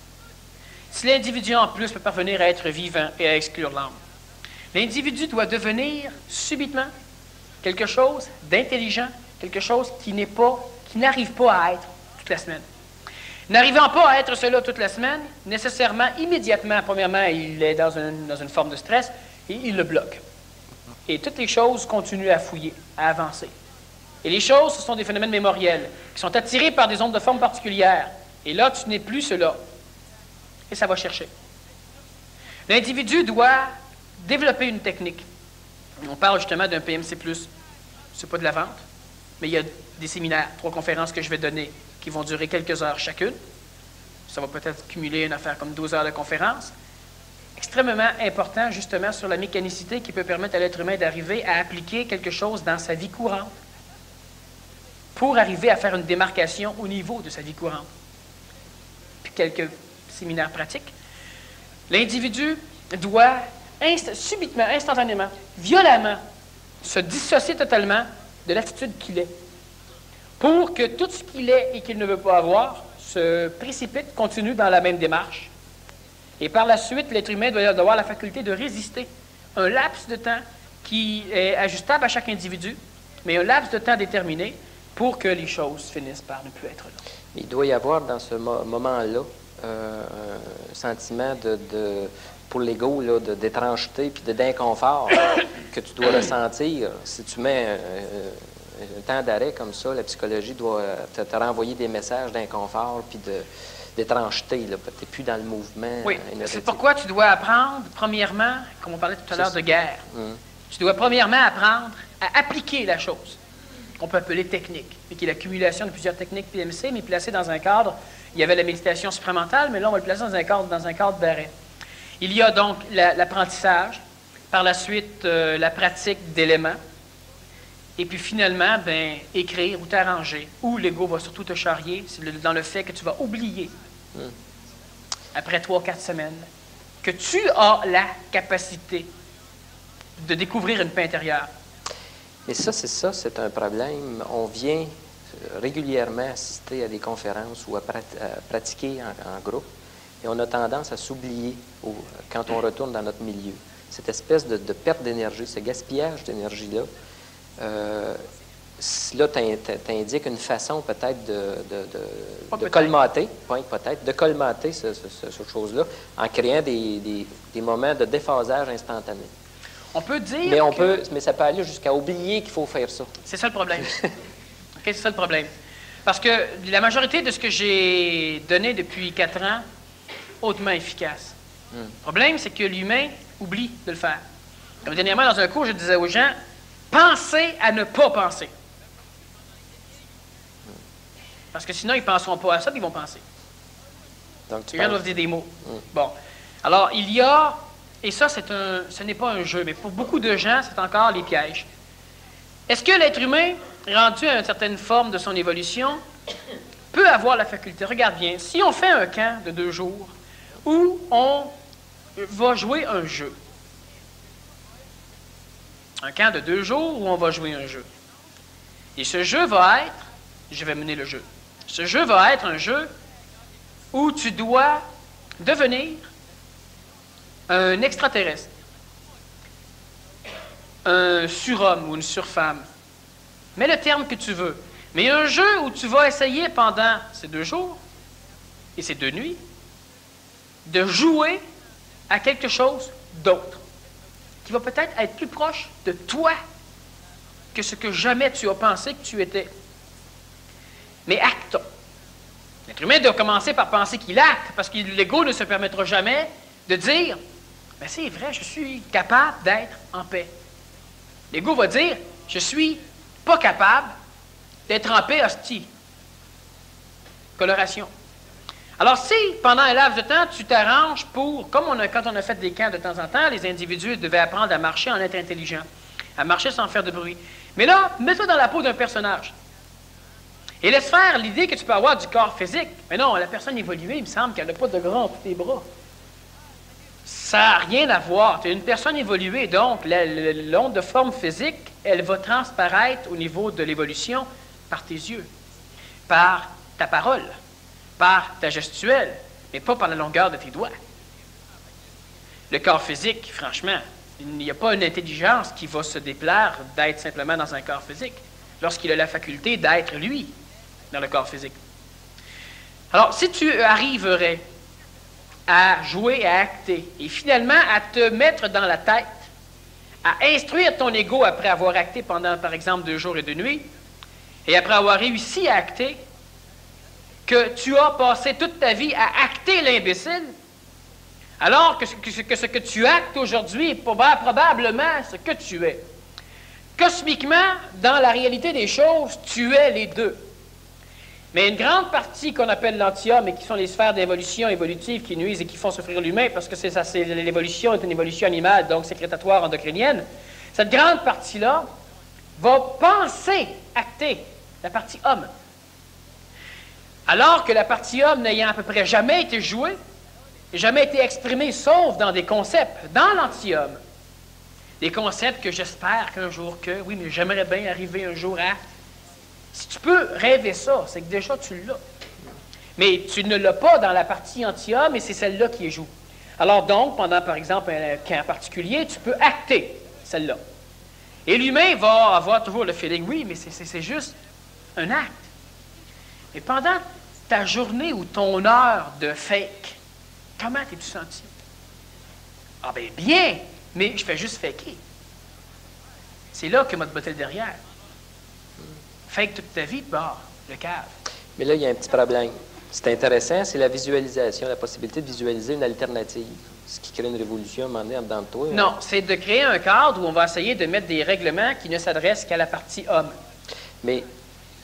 Si l'individu en plus peut parvenir à être vivant et à exclure l'âme, l'individu doit devenir subitement quelque chose d'intelligent, quelque chose qui n'arrive pas à être toute la semaine. N'arrivant pas à être cela toute la semaine, nécessairement, immédiatement, premièrement, il est dans une forme de stress et il le bloque. Et toutes les choses continuent à fouiller, à avancer. Et les choses, ce sont des phénomènes mémoriels qui sont attirés par des ondes de forme particulières. Et là, tu n'es plus cela. Et ça va chercher. L'individu doit développer une technique. On parle justement d'un PMC+. Ce n'est pas de la vente, mais il y a des séminaires, 3 conférences que je vais donner qui vont durer quelques heures chacune. Ça va peut-être cumuler une affaire comme 12 heures de conférence. Extrêmement important, justement, sur la mécanicité qui peut permettre à l'être humain d'arriver à appliquer quelque chose dans sa vie courante pour arriver à faire une démarcation au niveau de sa vie courante. Puis quelques séminaires pratiques. L'individu doit subitement, instantanément, violemment, se dissocier totalement de l'attitude qu'il est pour que tout ce qu'il est et qu'il ne veut pas avoir se précipite, continue dans la même démarche. Et par la suite, l'être humain doit avoir la faculté de résister un laps de temps qui est ajustable à chaque individu, mais un laps de temps déterminé pour que les choses finissent par ne plus être là. Il doit y avoir dans ce moment-là un sentiment pour l'ego d'étrangeté puis d'inconfort que tu dois ressentir. Si tu mets un temps d'arrêt comme ça, la psychologie doit te renvoyer des messages d'inconfort puis d'étrangeté. Tu n'es plus dans le mouvement. Oui, c'est pourquoi tu dois apprendre, premièrement, comme on parlait tout à l'heure de guerre, tu dois premièrement apprendre à appliquer la chose, qu'on peut appeler technique, mais qui est l'accumulation de plusieurs techniques PMC, mais placées dans un cadre. Il y avait la méditation supramentale, mais là, on va le placer dans un cadre d'arrêt. Il y a donc l'apprentissage, par la suite, la pratique d'éléments, et puis finalement, écrire ou t'arranger, ou l'ego va surtout te charrier, c'est dans le fait que tu vas oublier, après 3-4 semaines, que tu as la capacité de découvrir une paix intérieure. Mais ça, c'est un problème. On vient régulièrement assister à des conférences ou à pratiquer en groupe, et on a tendance à s'oublier quand on retourne dans notre milieu. Cette espèce de perte d'énergie, ce gaspillage d'énergie-là, là, t'indiques une façon peut-être de colmater, de colmater cette chose-là en créant des moments de déphasage instantané. On peut dire mais ça peut aller jusqu'à oublier qu'il faut faire ça. C'est ça le problème. C'est ça le problème. Parce que la majorité de ce que j'ai donné depuis 4 ans, hautement efficace. Le problème, c'est que l'humain oublie de le faire. Comme dernièrement, dans un cours, je disais aux gens, pensez à ne pas penser. Parce que sinon, ils ne penseront pas à ça, puis ils vont penser. Donc, les gens doivent dire des mots. Bon. Alors, il y a... Et ça, ce n'est pas un jeu, mais pour beaucoup de gens, c'est encore les pièges. Est-ce que l'être humain, rendu à une certaine forme de son évolution, peut avoir la faculté? Regarde bien, si on fait un camp de 2 jours où on va jouer un jeu, un camp de 2 jours où on va jouer un jeu, et ce jeu va être, je vais mener le jeu, ce jeu va être un jeu où tu dois devenir un extraterrestre, un surhomme ou une surfemme. Mets le terme que tu veux. Mais un jeu où tu vas essayer pendant ces 2 jours et c'est de nuit, de jouer à quelque chose d'autre, qui va peut-être être plus proche de toi que ce que jamais tu as pensé que tu étais. Mais actons. L'être humain doit commencer par penser qu'il acte, parce que l'ego ne se permettra jamais de dire « Mais c'est vrai, je suis capable d'être en paix. » L'ego va dire « Je suis pas capable d'être en paix, hostie. » Coloration. Alors, si, pendant un laps de temps, tu t'arranges pour, comme quand on a fait des camps de temps en temps, les individus devaient apprendre à marcher en être intelligents, à marcher sans faire de bruit. Mais là, mets-toi dans la peau d'un personnage. Et laisse faire l'idée que tu peux avoir du corps physique. Mais non, la personne évoluée, il me semble qu'elle n'a pas de gras entre tes bras. Ça n'a rien à voir. Tu es une personne évoluée, donc l'onde de forme physique, elle va transparaître au niveau de l'évolution par tes yeux, par ta parole, par ta gestuelle, mais pas par la longueur de tes doigts. Le corps physique, franchement, il n'y a pas une intelligence qui va se déplaire d'être simplement dans un corps physique, lorsqu'il a la faculté d'être lui dans le corps physique. Alors, si tu arriverais à jouer, à acter, et finalement à te mettre dans la tête, à instruire ton ego après avoir acté pendant, par exemple, 2 jours et 2 nuits, et après avoir réussi à acter, que tu as passé toute ta vie à acter l'imbécile, alors que ce que tu actes aujourd'hui est probablement ce que tu es. Cosmiquement, dans la réalité des choses, tu es les deux. Mais une grande partie qu'on appelle l'antihomme et qui sont les sphères d'évolution évolutive qui nuisent et qui font souffrir l'humain, parce que l'évolution est une évolution animale, donc sécrétatoire endocrinienne, cette grande partie-là va penser acter la partie homme. Alors que la partie homme n'ayant à peu près jamais été jouée, jamais été exprimée, sauf dans des concepts, dans l'anti-homme, des concepts que j'espère qu'un jour oui, mais j'aimerais bien arriver un jour à... Si tu peux rêver ça, c'est que déjà tu l'as. Mais tu ne l'as pas dans la partie anti-homme et c'est celle-là qui est jouée. Alors donc, pendant par exemple un camp particulier, tu peux acter celle-là. Et l'humain va avoir toujours le feeling, oui, mais c'est juste un acte. Mais pendant ta journée ou ton heure de fake, comment t'es-tu senti? Ah ben bien, mais je fais juste faker. C'est là que m'a botté le derrière. Fake toute ta vie, le cave. Mais là, il y a un petit problème. C'est intéressant, c'est la visualisation, la possibilité de visualiser une alternative. Ce qui crée une révolution à un moment donné en dedans de toi. Non, c'est de créer un cadre où on va essayer de mettre des règlements qui ne s'adressent qu'à la partie homme. Mais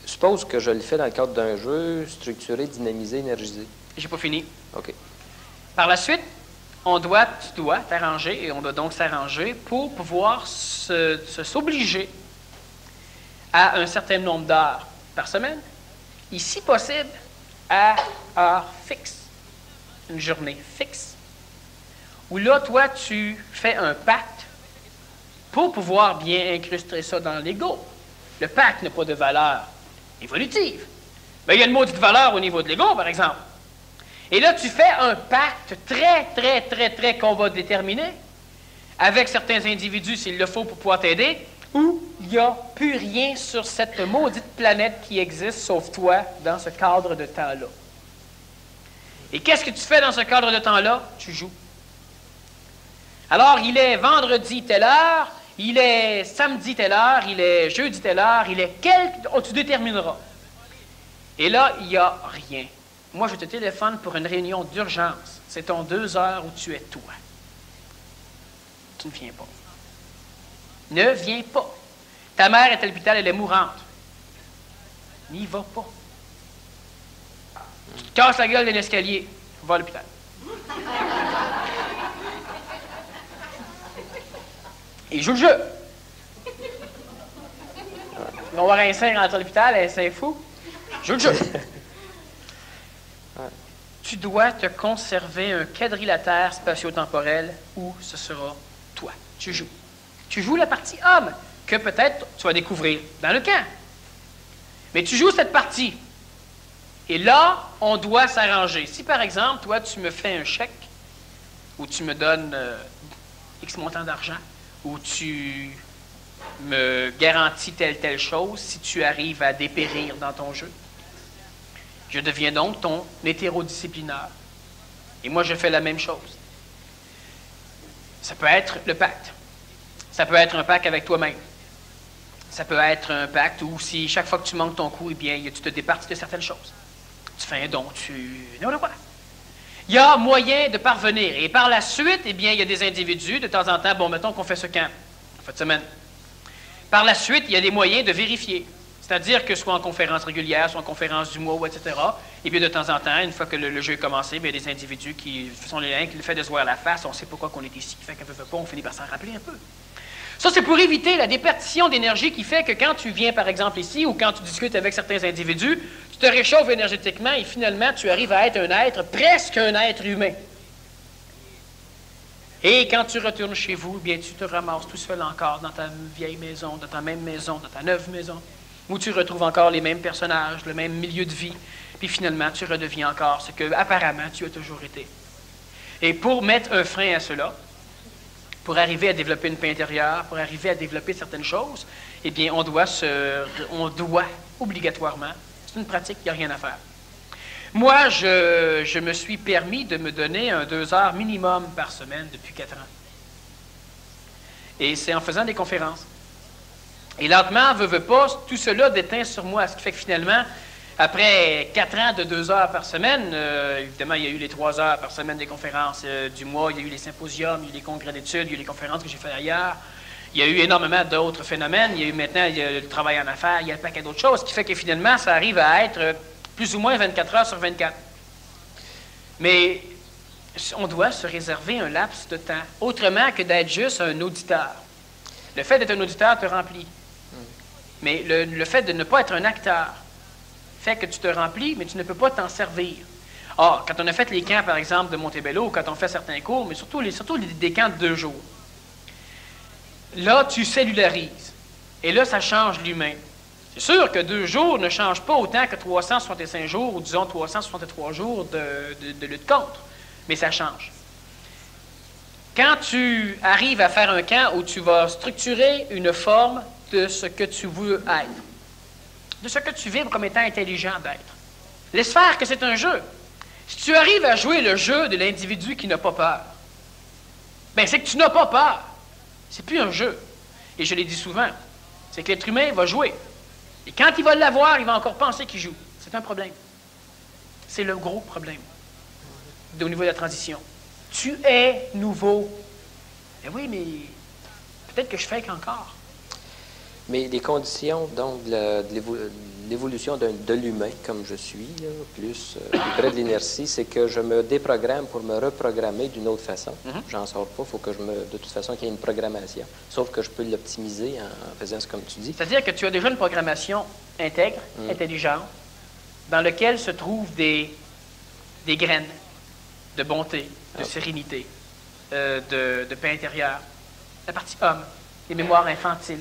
suppose que je le fais dans le cadre d'un jeu structuré, dynamisé, énergisé. J'ai pas fini. OK. Par la suite, tu dois t'arranger, et on doit donc s'arranger pour pouvoir s'obliger à un certain nombre d'heures par semaine, et si possible, à heure fixe, une journée fixe, où là, toi, tu fais un pacte pour pouvoir bien incruster ça dans l'ego. Le pacte n'a pas de valeur évolutive. Mais il y a une maudite valeur au niveau de l'ego, par exemple. Et là, tu fais un pacte très qu'on va déterminer avec certains individus, s'il le faut, pour pouvoir t'aider, où il n'y a plus rien sur cette maudite planète qui existe, sauf toi, dans ce cadre de temps-là. Et qu'est-ce que tu fais dans ce cadre de temps-là? Tu joues. Alors, il est vendredi telle heure, il est samedi telle heure, il est jeudi telle heure, il est tu détermineras. Et là, il n'y a rien. Moi, je te téléphone pour une réunion d'urgence. C'est ton 2 heures où tu es toi. Tu ne viens pas. Ne viens pas. Ta mère est à l'hôpital, elle est mourante. N'y va pas. Tu te casses la gueule d'un escalier, va à l'hôpital. Et joue le jeu. Ils vont voir un saint rentrer à l'hôpital, un saint fou. Joue le jeu. Tu dois te conserver un quadrilatère spatio-temporel où ce sera toi. Tu joues. Tu joues la partie homme, que peut-être tu vas découvrir dans le camp. Mais tu joues cette partie. Et là, on doit s'arranger. Si, par exemple, toi, tu me fais un chèque, ou tu me donnes X montant d'argent, ou tu me garantis telle chose, si tu arrives à dépérir dans ton jeu, Je deviens donc ton hétérodisciplinaire. Et moi, je fais la même chose. Ça peut être le pacte. Ça peut être un pacte avec toi-même. Ça peut être un pacte où si chaque fois que tu manques ton coup, eh bien, tu te départis de certaines choses. Tu fais un don, n'importe quoi. Il y a moyen de parvenir. Et par la suite, eh bien, il y a des individus, de temps en temps, bon, mettons qu'on fait ce camp, en fin de semaine. Par la suite, il y a des moyens de vérifier. C'est-à-dire que soit en conférence régulière, soit en conférence du mois, etc. Et puis de temps en temps, une fois que le jeu est commencé, bien, il y a des individus qui sont les liens, qui le fait de se voir la face, on sait pourquoi on est ici, fait qu'on ne veut pas, on finit par s'en rappeler un peu. Ça, c'est pour éviter la déperdition d'énergie qui fait que quand tu viens, par exemple, ici, ou quand tu discutes avec certains individus, tu te réchauffes énergétiquement et finalement, tu arrives à être un être, presque un être humain. Et quand tu retournes chez vous, bien, tu te ramasses tout seul encore dans ta vieille maison, dans ta même maison, dans ta neuve maison, où tu retrouves encore les mêmes personnages, le même milieu de vie, puis finalement, tu redeviens encore ce que, apparemment, tu as toujours été. Et pour mettre un frein à cela, pour arriver à développer une paix intérieure, pour arriver à développer certaines choses, eh bien, on doit obligatoirement, c'est une pratique, il n'y a rien à faire. Moi, je me suis permis de me donner 2 heures minimum par semaine depuis 4 ans. Et c'est en faisant des conférences. Et lentement, veut pas, tout cela déteint sur moi, ce qui fait que finalement, après 4 ans de 2 heures par semaine, évidemment, il y a eu les 3 heures par semaine des conférences du mois, il y a eu les symposiums, il y a eu les congrès d'études, il y a eu les conférences que j'ai faites ailleurs. Il y a eu énormément d'autres phénomènes. Il y a eu maintenant le travail en affaires, il y a un paquet d'autres choses, ce qui fait que finalement, ça arrive à être plus ou moins 24 heures sur 24. Mais on doit se réserver un laps de temps, autrement que d'être juste un auditeur. Le fait d'être un auditeur te remplit. Mais le fait de ne pas être un acteur fait que tu te remplis, mais tu ne peux pas t'en servir. Or, quand on a fait les camps, par exemple, de Montebello, quand on fait certains cours, mais surtout des camps de 2 jours, là, tu cellularises. Et là, ça change l'humain. C'est sûr que 2 jours ne changent pas autant que 365 jours, ou disons 363 jours de lutte contre, mais ça change. Quand tu arrives à faire un camp où tu vas structurer une forme de ce que tu veux être, de ce que tu vibres comme étant intelligent d'être, laisse faire que c'est un jeu. Si tu arrives à jouer le jeu de l'individu qui n'a pas peur, bien, c'est que tu n'as pas peur. C'est plus un jeu. Et je l'ai dit souvent, c'est que l'être humain va jouer. Et quand il va l'avoir, il va encore penser qu'il joue. C'est un problème. C'est le gros problème au niveau de la transition. Tu es nouveau. Eh oui, mais peut-être que je fake encore. Mais les conditions, donc, de l'évolution de l'humain, comme je suis, là, plus près de l'inertie, c'est que je me déprogramme pour me reprogrammer d'une autre façon. J'en sors pas, il faut que de toute façon, qu'il y ait une programmation. Sauf que je peux l'optimiser en faisant ce comme tu dis. C'est-à-dire que tu as déjà une programmation intègre, intelligente, dans laquelle se trouvent des graines de bonté, de sérénité, de paix intérieure, la partie homme, les mémoires infantiles.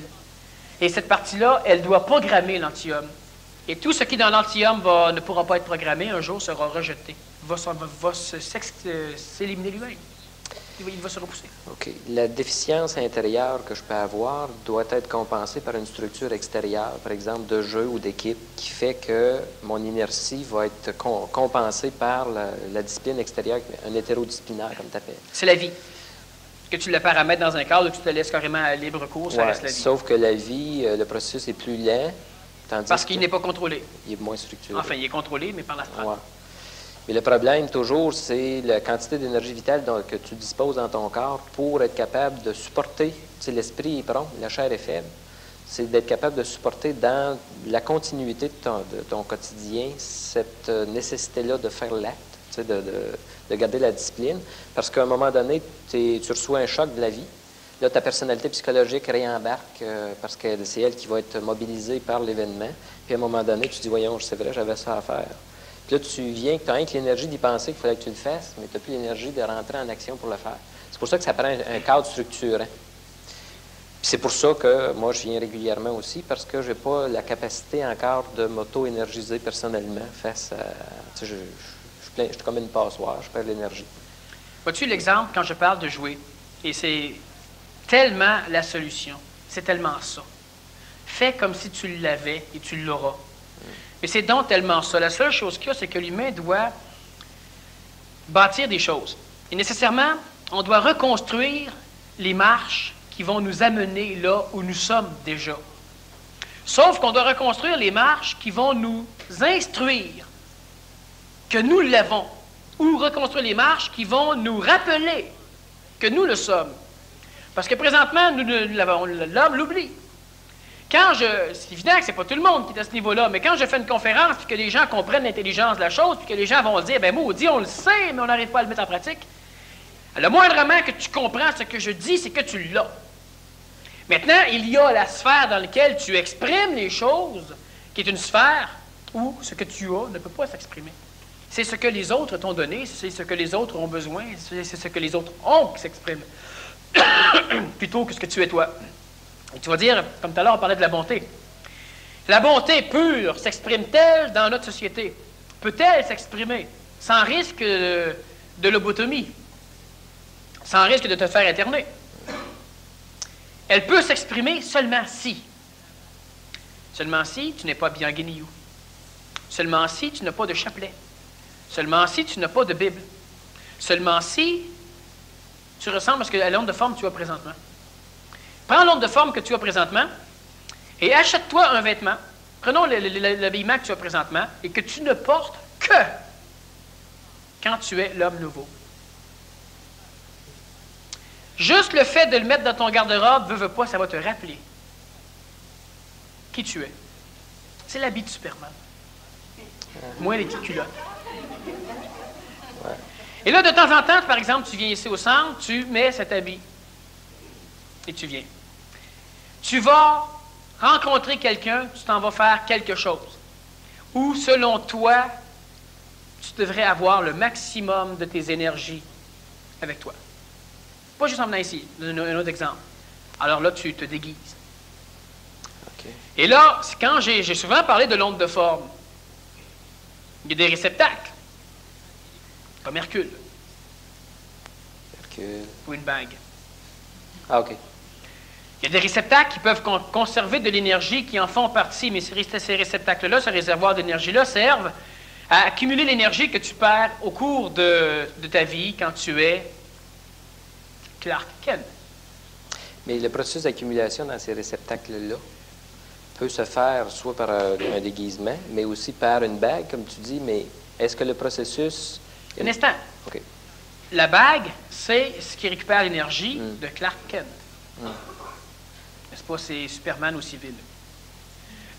Et cette partie-là, elle doit programmer l'anti-homme. Et tout ce qui, dans l'anti-homme, ne pourra pas être programmé, un jour sera rejeté, va s'éliminer lui-même. Il va se repousser. OK. La déficience intérieure que je peux avoir doit être compensée par une structure extérieure, par exemple de jeu ou d'équipe, qui fait que mon inertie va être compensée par la discipline extérieure, un hétérodisciplinaire, comme tu appelles. C'est la vie. Que tu le paramètres dans un cadre où tu te laisses carrément à libre cours, ça reste la vie. Sauf que la vie, le processus est plus lent. Parce qu'il n'est pas contrôlé. Il est moins structuré. Enfin, il est contrôlé, mais par l'astral. Ouais. Mais le problème, toujours, c'est la quantité d'énergie vitale que tu disposes dans ton corps pour être capable de supporter. Tu sais, l'esprit est prompt, la chair est faible. C'est d'être capable de supporter dans la continuité de ton quotidien cette nécessité-là de faire l'acte, tu sais, de garder la discipline. Parce qu'à un moment donné, tu reçois un choc de la vie. Là, ta personnalité psychologique réembarque parce que c'est elle qui va être mobilisée par l'événement. Puis à un moment donné, tu te dis, voyons, c'est vrai, j'avais ça à faire. Puis là, tu viens, tu as rien que l'énergie d'y penser qu'il fallait que tu le fasses, mais tu n'as plus l'énergie de rentrer en action pour le faire. C'est pour ça que ça prend un cadre structurant. Puis c'est pour ça que moi, je viens régulièrement aussi, parce que je n'ai pas la capacité encore de m'auto-énergiser personnellement face à... Tu sais, je suis comme une passoire, je perds l'énergie. Vois-tu l'exemple quand je parle de jouer? Et c'est tellement la solution. C'est tellement ça. Fais comme si tu l'avais et tu l'auras. Mais c'est donc tellement ça. La seule chose qu'il y a, c'est que l'humain doit bâtir des choses. Et nécessairement, on doit reconstruire les marches qui vont nous amener là où nous sommes déjà. Sauf qu'on doit reconstruire les marches qui vont nous instruire que nous l'avons, ou reconstruire les marches qui vont nous rappeler que nous le sommes. Parce que présentement, l'homme l'oublie. C'est évident que ce n'est pas tout le monde qui est à ce niveau-là, mais quand je fais une conférence puis que les gens comprennent l'intelligence de la chose, puis que les gens vont se dire, ben maudit, on le sait, mais on n'arrive pas à le mettre en pratique, le moindrement que tu comprends ce que je dis, c'est que tu l'as. Maintenant, il y a la sphère dans laquelle tu exprimes les choses, qui est une sphère où ce que tu as ne peut pas s'exprimer. C'est ce que les autres t'ont donné, c'est ce que les autres ont besoin, c'est ce que les autres ont qui s'exprime, plutôt que ce que tu es toi. Et tu vas dire, comme tout à l'heure, on parlait de la bonté. La bonté pure s'exprime-t-elle dans notre société? Peut-elle s'exprimer sans risque de lobotomie, sans risque de te faire interner? Elle peut s'exprimer seulement si. Seulement si tu n'es pas bien guenillou. Seulement si tu n'as pas de chapelet. Seulement si tu n'as pas de Bible. Seulement si tu ressembles à l'onde de forme que tu as présentement. Prends l'onde de forme que tu as présentement et achète-toi un vêtement. Prenons l'habillement que tu as présentement et que tu ne portes que quand tu es l'homme nouveau. Juste le fait de le mettre dans ton garde-robe, veux pas, ça va te rappeler qui tu es. C'est l'habit de Superman. Moins les petites culottes. Et là, de temps en temps, par exemple, tu viens ici au centre, tu mets cet habit. Et tu viens. Tu vas rencontrer quelqu'un, tu t'en vas faire quelque chose. Ou, selon toi, tu devrais avoir le maximum de tes énergies avec toi. Pas juste en venant ici. Un autre exemple. Alors là, tu te déguises. Okay. Et là, quand j'ai souvent parlé de l'onde de forme, il y a des réceptacles. Comme Hercule. Ou une bague. Ah, OK. Il y a des réceptacles qui peuvent conserver de l'énergie qui en font partie, mais ces réceptacles-là, ce réservoir d'énergie-là, servent à accumuler l'énergie que tu perds au cours de ta vie quand tu es Clark Kent. Mais le processus d'accumulation dans ces réceptacles-là peut se faire soit par un déguisement, mais aussi par une bague, comme tu dis, mais est-ce que le processus... Un instant. OK. La bague, c'est ce qui récupère l'énergie de Clark Kent. N'est-ce pas, c'est Superman au civil.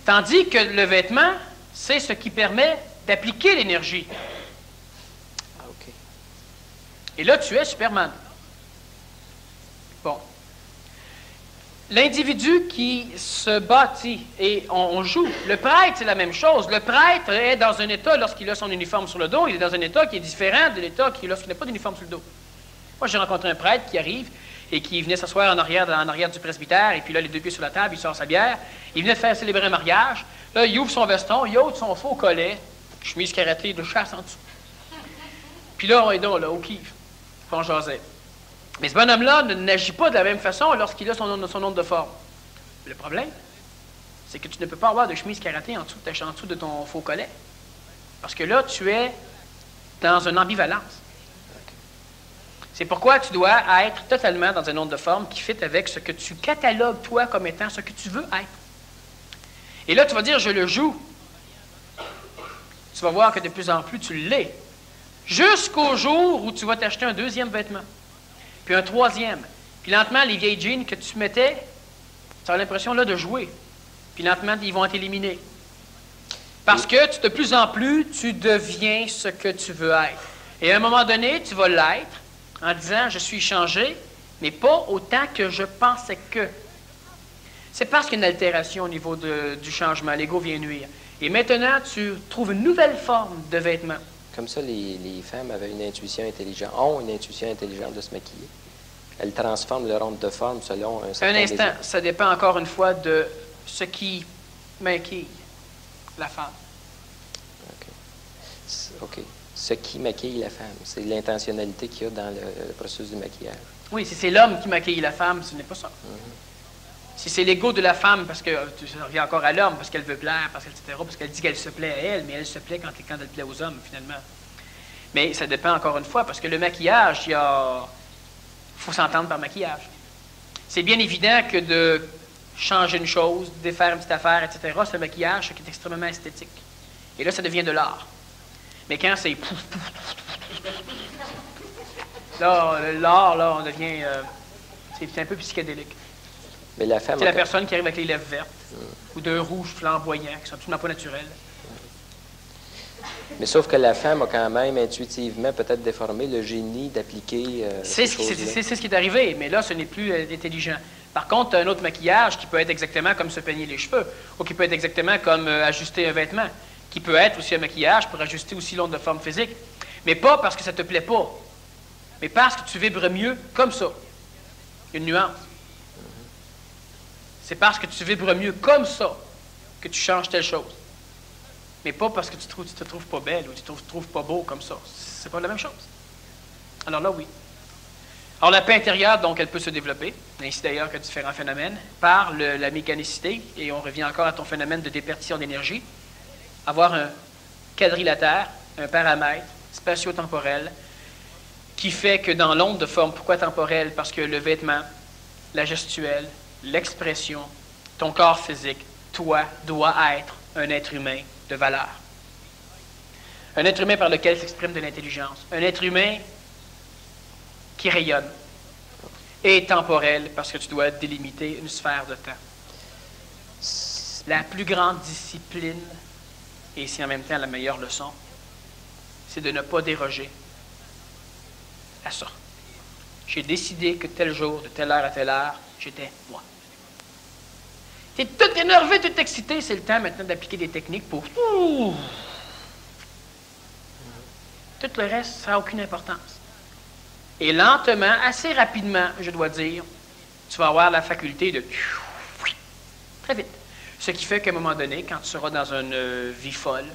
Tandis que le vêtement, c'est ce qui permet d'appliquer l'énergie. Ah, OK. Et là, tu es Superman. Bon. L'individu qui se bâtit, et on joue. Le prêtre, c'est la même chose. Le prêtre est dans un état, lorsqu'il a son uniforme sur le dos, il est dans un état qui est différent de l'état lorsqu'il n'a pas d'uniforme sur le dos. Moi, j'ai rencontré un prêtre qui arrive et qui venait s'asseoir en arrière du presbytère, et puis là, les deux pieds sur la table, il sort sa bière. Il venait de faire célébrer un mariage. Là, il ouvre son veston, il ôte son faux collet, chemise karaté de chasse en dessous. Puis là, on est donc là, au kiff. On jasait. Mais ce bonhomme-là n'agit pas de la même façon lorsqu'il a son onde de forme. Le problème, c'est que tu ne peux pas avoir de chemise karaté en dessous de ton faux collet. Parce que là, tu es dans une ambivalence. C'est pourquoi tu dois être totalement dans une onde de forme qui fit avec ce que tu catalogues, toi, comme étant ce que tu veux être. Et là, tu vas dire, je le joue. Tu vas voir que de plus en plus, tu l'es. Jusqu'au jour où tu vas t'acheter un deuxième vêtement. Puis un troisième. Puis lentement, les vieilles jeans que tu mettais, tu as l'impression là de jouer. Puis lentement, ils vont être éliminés. Parce que de plus en plus, tu deviens ce que tu veux être. Et à un moment donné, tu vas l'être en disant, je suis changé, mais pas autant que je pensais que. C'est parce qu'il y a une altération au niveau du changement. L'ego vient nuire. Et maintenant, tu trouves une nouvelle forme de vêtement. Comme ça, les femmes avaient une intuition intelligente, ont une intuition intelligente de se maquiller. Elles transforment leur onde de forme selon un certain instant, désir. Ça dépend encore une fois de ce qui maquille la femme. OK. Ce qui maquille la femme, c'est l'intentionnalité qu'il y a dans le processus du maquillage. Oui, si c'est l'homme qui maquille la femme, ce n'est pas ça. Si c'est l'ego de la femme, parce que ça revient encore à l'homme, parce qu'elle veut plaire, parce qu'elle dit qu'elle se plaît à elle, mais elle se plaît quand elle plaît aux hommes, finalement. Mais ça dépend encore une fois, parce que le maquillage, il faut s'entendre par maquillage. C'est bien évident que de changer une chose, de défaire une petite affaire, etc., c'est un maquillage qui est extrêmement esthétique. Et là, ça devient de l'art. Mais quand c'est pouf, pouf, pouf, pouf, là, l'art, là, on devient... c'est un peu psychédélique. Mais la femme... C'est la personne qui arrive avec les lèvres vertes, ou d'un rouge flamboyant, qui sont absolument pas naturels. Mais sauf que la femme a quand même intuitivement peut-être déformé le génie d'appliquer c'est ce qui est arrivé, mais là, ce n'est plus intelligent. Par contre, tu as un autre maquillage qui peut être exactement comme se peigner les cheveux, ou qui peut être exactement comme ajuster un vêtement, qui peut être aussi un maquillage pour ajuster aussi l'onde de forme physique. Mais pas parce que ça ne te plaît pas, mais parce que tu vibres mieux comme ça. Une nuance. C'est parce que tu vibres mieux comme ça que tu changes telle chose. Mais pas parce que tu te trouves pas belle ou tu te trouves pas beau comme ça. C'est pas la même chose. Alors là, oui. Alors la paix intérieure, donc, elle peut se développer, ainsi d'ailleurs que différents phénomènes, par la mécanicité, et on revient encore à ton phénomène de déperdition d'énergie, avoir un quadrilatère, un paramètre spatio-temporel, qui fait que dans l'onde de forme, pourquoi temporelle? Parce que le vêtement, la gestuelle, l'expression, ton corps physique, toi, doit être un être humain de valeur. Un être humain par lequel s'exprime de l'intelligence. Un être humain qui rayonne. Et temporel, parce que tu dois délimiter une sphère de temps. La plus grande discipline, et c'est en même temps la meilleure leçon, c'est de ne pas déroger à ça. J'ai décidé que tel jour, de telle heure à telle heure, j'étais moi. Tu es tout énervé, tout excité, c'est le temps maintenant d'appliquer des techniques pour... Tout le reste, ça n'a aucune importance. Et lentement, assez rapidement, je dois dire, tu vas avoir la faculté de... Très vite. Ce qui fait qu'à un moment donné, quand tu seras dans une vie folle,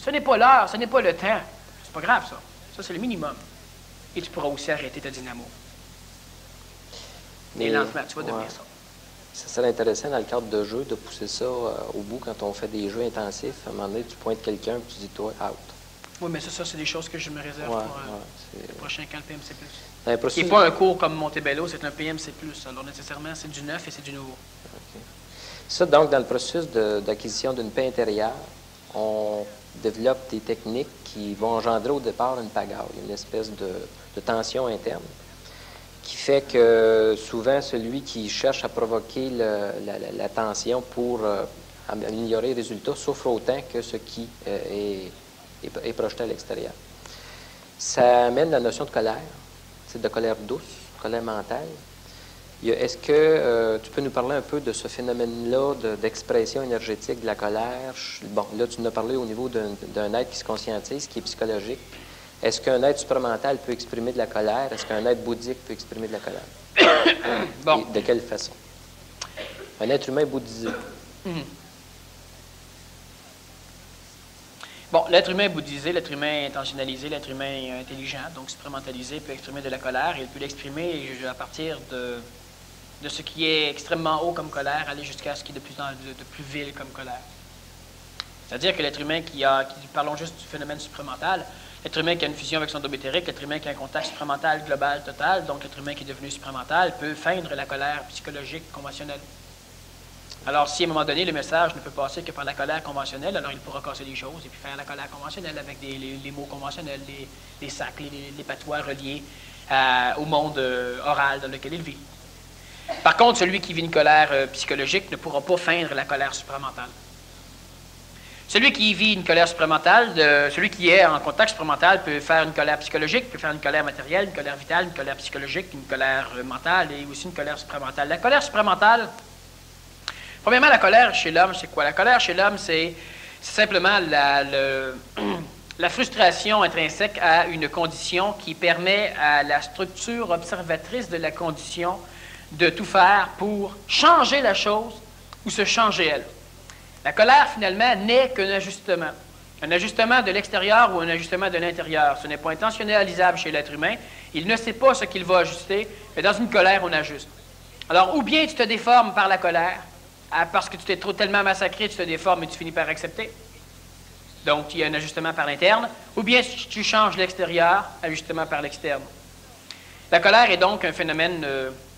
ce n'est pas l'heure, ce n'est pas le temps. C'est pas grave, ça. Ça, c'est le minimum. Et tu pourras aussi arrêter ta dynamo. Et lentement, tu vas devenir ça. Ça serait intéressant dans le cadre de jeu de pousser ça au bout quand on fait des jeux intensifs. À un moment donné, tu pointes quelqu'un et tu dis toi, out. Oui, mais ça c'est des choses que je me réserve pour le prochain camp PMC+. Ce n'est pas un cours comme Montebello, c'est un PMC+. Alors nécessairement, c'est du neuf et c'est du nouveau. Okay. Ça, donc, dans le processus d'acquisition d'une paix intérieure, on développe des techniques qui vont engendrer au départ une pagaille, une espèce de tension interne, qui fait que souvent, celui qui cherche à provoquer la tension pour améliorer les résultats souffre autant que ce qui est projeté à l'extérieur. Ça amène la notion de colère, c'est de colère douce, colère mentale. Est-ce que tu peux nous parler un peu de ce phénomène-là d'expression énergétique de la colère? Bon, là, tu nous as parlé au niveau d'un être qui se conscientise, qui est psychologique. Est-ce qu'un être supramental peut exprimer de la colère? Est-ce qu'un être bouddhique peut exprimer de la colère? Bon. Et de quelle façon? Un être humain bouddhisé. Bon, l'être humain est bouddhisé, l'être humain intentionnalisé, l'être humain intelligent, donc supramentalisé, peut exprimer de la colère, et il peut l'exprimer à partir de ce qui est extrêmement haut comme colère, aller jusqu'à ce qui est de plus vil comme colère. C'est-à-dire que l'être humain parlons juste du phénomène supramental, l'être humain qui a une fusion avec son dôme éthérique, l'être humain qui a un contact supramental global total, donc l'être humain qui est devenu supramental, peut feindre la colère psychologique conventionnelle. Alors, si à un moment donné, le message ne peut passer que par la colère conventionnelle, alors il pourra casser les choses et puis faire la colère conventionnelle avec les mots conventionnels, les sacs, les patois reliés au monde oral dans lequel il vit. Par contre, celui qui vit une colère psychologique ne pourra pas feindre la colère supramentale. Celui qui vit une colère supramentale, celui qui est en contact supramental peut faire une colère psychologique, peut faire une colère matérielle, une colère vitale, une colère psychologique, une colère mentale et aussi une colère supramentale. La colère supramentale, premièrement, la colère chez l'homme, c'est quoi? La colère chez l'homme, c'est simplement la frustration intrinsèque à une condition qui permet à la structure observatrice de la condition de tout faire pour changer la chose ou se changer elle. La colère, finalement, n'est qu'un ajustement. Un ajustement de l'extérieur ou un ajustement de l'intérieur. Ce n'est pas intentionnalisable chez l'être humain. Il ne sait pas ce qu'il va ajuster, mais dans une colère, on ajuste. Alors, ou bien tu te déformes par la colère, parce que tu t'es tellement massacré, tu te déformes et tu finis par accepter. Donc, il y a un ajustement par l'interne. Ou bien tu changes l'extérieur, ajustement par l'externe. La colère est donc un phénomène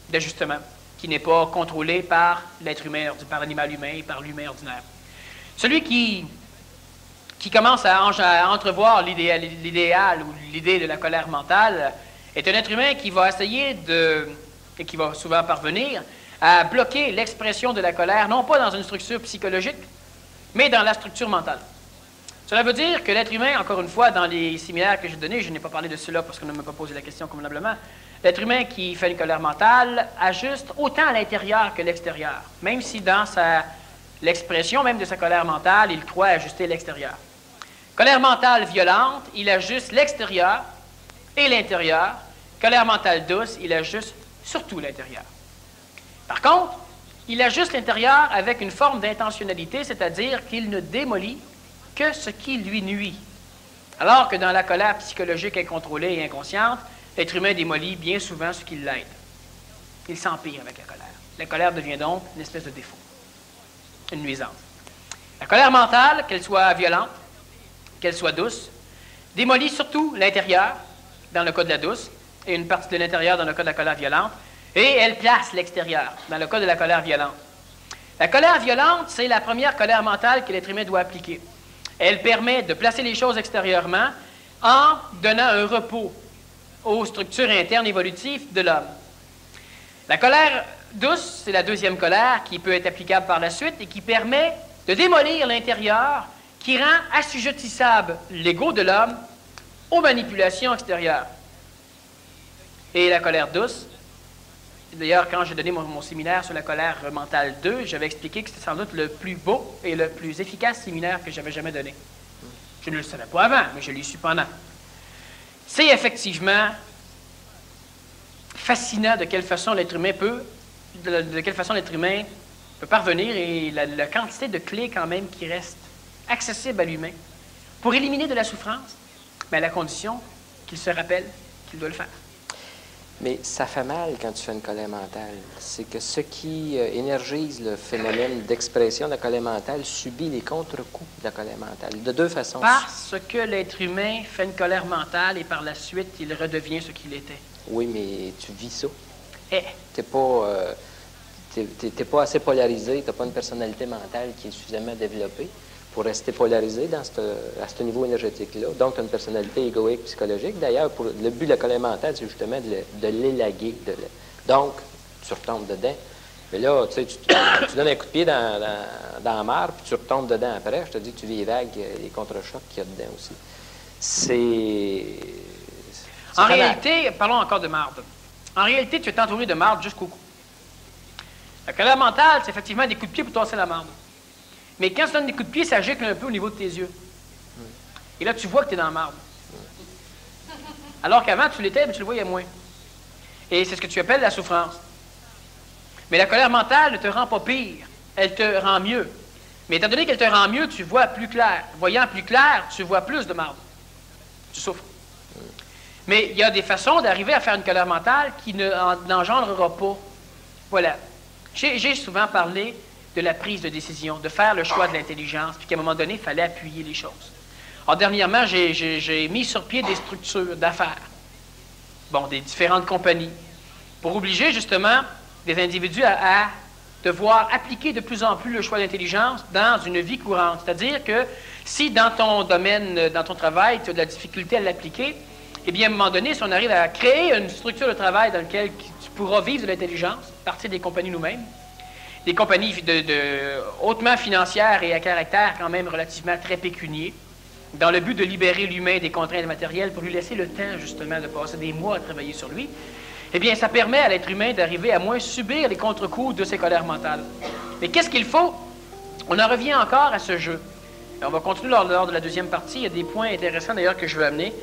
d'ajustement qui n'est pas contrôlé par l'être humain, par l'animal humain et par l'humain ordinaire. Celui qui commence à entrevoir l'idéal ou l'idée de la colère mentale est un être humain qui va essayer et qui va souvent parvenir à bloquer l'expression de la colère, non pas dans une structure psychologique, mais dans la structure mentale. Cela veut dire que l'être humain, encore une fois, dans les séminaires que j'ai donnés, je n'ai pas parlé de cela parce qu'on ne m'a pas posé la question convenablement, l'être humain qui fait une colère mentale ajuste autant à l'intérieur que l'extérieur, même si dans l'expression même de sa colère mentale, il croit ajuster l'extérieur. Colère mentale violente, il ajuste l'extérieur et l'intérieur. Colère mentale douce, il ajuste surtout l'intérieur. Par contre, il ajuste l'intérieur avec une forme d'intentionnalité, c'est-à-dire qu'il ne démolit que ce qui lui nuit. Alors que dans la colère psychologique incontrôlée et inconsciente, l'être humain démolit bien souvent ce qui l'aide. Il s'empire avec la colère. La colère devient donc une espèce de défaut, une nuisance. La colère mentale, qu'elle soit violente, qu'elle soit douce, démolit surtout l'intérieur, dans le cas de la douce, et une partie de l'intérieur dans le cas de la colère violente, et elle place l'extérieur, dans le cas de la colère violente. La colère violente, c'est la première colère mentale que l'être humain doit appliquer. Elle permet de placer les choses extérieurement en donnant un repos aux structures internes évolutives de l'homme. La colère douce, c'est la deuxième colère qui peut être applicable par la suite et qui permet de démolir l'intérieur, qui rend assujettissable l'ego de l'homme aux manipulations extérieures. Et la colère douce, d'ailleurs, quand j'ai donné mon séminaire sur la colère mentale 2, j'avais expliqué que c'était sans doute le plus beau et le plus efficace séminaire que j'avais jamais donné. Je ne le savais pas avant, mais je l'ai su pendant. C'est effectivement fascinant de quelle façon l'être humain peut parvenir et la quantité de clés quand même qui restent accessibles à l'humain pour éliminer de la souffrance, mais à la condition qu'il se rappelle qu'il doit le faire. Mais ça fait mal quand tu fais une colère mentale. C'est que ce qui énergise le phénomène d'expression de la colère mentale subit les contre-coups de la colère mentale, de deux façons. Parce que l'être humain fait une colère mentale et par la suite, il redevient ce qu'il était. Oui, mais tu vis ça. Eh. T'es pas assez polarisé, tu n'as pas une personnalité mentale qui est suffisamment développée pour rester polarisé à ce niveau énergétique-là. Donc, tu as une personnalité égoïque, psychologique. D'ailleurs, le but de la colère mentale, c'est justement de l'élaguer. Donc, tu retombes dedans. Mais là, tu sais, tu donnes un coup de pied dans la mer, puis tu retombes dedans après. Je te dis que tu vis vague les contre-chocs qu'il y a dedans aussi. En réalité, parlons encore de marde. En réalité, tu es entouré de marde jusqu'au cou. La colère mentale, c'est effectivement des coups de pied pour tasser la marde. Mais quand tu donnes des coups de pied, ça gicle un peu au niveau de tes yeux. Et là, tu vois que tu es dans la marde. Alors qu'avant, tu l'étais, mais tu le voyais moins. Et c'est ce que tu appelles la souffrance. Mais la colère mentale ne te rend pas pire. Elle te rend mieux. Mais étant donné qu'elle te rend mieux, tu vois plus clair. Voyant plus clair, tu vois plus de marde. Tu souffres. Mais il y a des façons d'arriver à faire une colère mentale qui n'engendrera pas. Voilà. J'ai souvent parlé de la prise de décision, de faire le choix de l'intelligence, puis qu'à un moment donné, il fallait appuyer les choses. Alors, dernièrement, j'ai mis sur pied des structures d'affaires, des différentes compagnies, pour obliger justement des individus à devoir appliquer de plus en plus le choix d'intelligence dans une vie courante. C'est-à-dire que si dans ton domaine, dans ton travail, tu as de la difficulté à l'appliquer, eh bien, à un moment donné, si on arrive à créer une structure de travail dans laquelle tu pourras vivre de l'intelligence, à partir des compagnies nous-mêmes, des compagnies hautement financières et à caractère quand même relativement très pécunier, dans le but de libérer l'humain des contraintes matérielles pour lui laisser le temps, justement, de passer des mois à travailler sur lui, eh bien, ça permet à l'être humain d'arriver à moins subir les contre-coups de ses colères mentales. Mais qu'est-ce qu'il faut? On en revient encore à ce jeu. Et on va continuer lors de la deuxième partie. Il y a des points intéressants, d'ailleurs, que je veux amener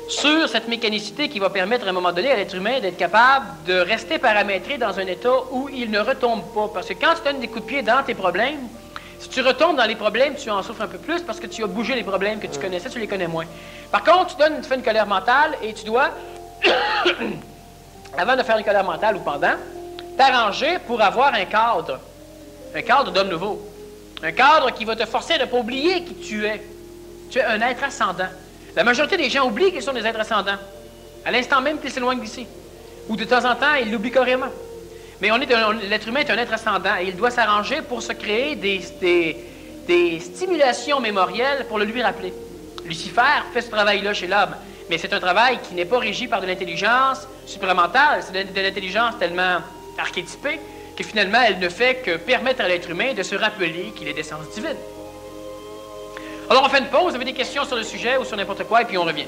sur cette mécanicité qui va permettre à un moment donné à l'être humain d'être capable de rester paramétré dans un état où il ne retombe pas. Parce que quand tu donnes des coups de pied dans tes problèmes, si tu retombes dans les problèmes, tu en souffres un peu plus parce que tu as bougé les problèmes que tu connaissais, tu les connais moins. Par contre, tu fais une colère mentale et tu dois, avant de faire une colère mentale ou pendant, t'arranger pour avoir un cadre d'homme nouveau, un cadre qui va te forcer à ne pas oublier qui tu es. Tu es un être ascendant. La majorité des gens oublient qu'ils sont des êtres ascendants, à l'instant même qu'ils s'éloignent d'ici. Ou de temps en temps, ils l'oublient carrément. Mais l'être humain est un être ascendant et il doit s'arranger pour se créer des stimulations mémorielles pour le lui rappeler. Lucifer fait ce travail-là chez l'homme, mais c'est un travail qui n'est pas régi par de l'intelligence supramentale, c'est de l'intelligence tellement archétypée que finalement elle ne fait que permettre à l'être humain de se rappeler qu'il est d'essence divine. Alors on fait une pause, vous avez des questions sur le sujet ou sur n'importe quoi et puis on revient.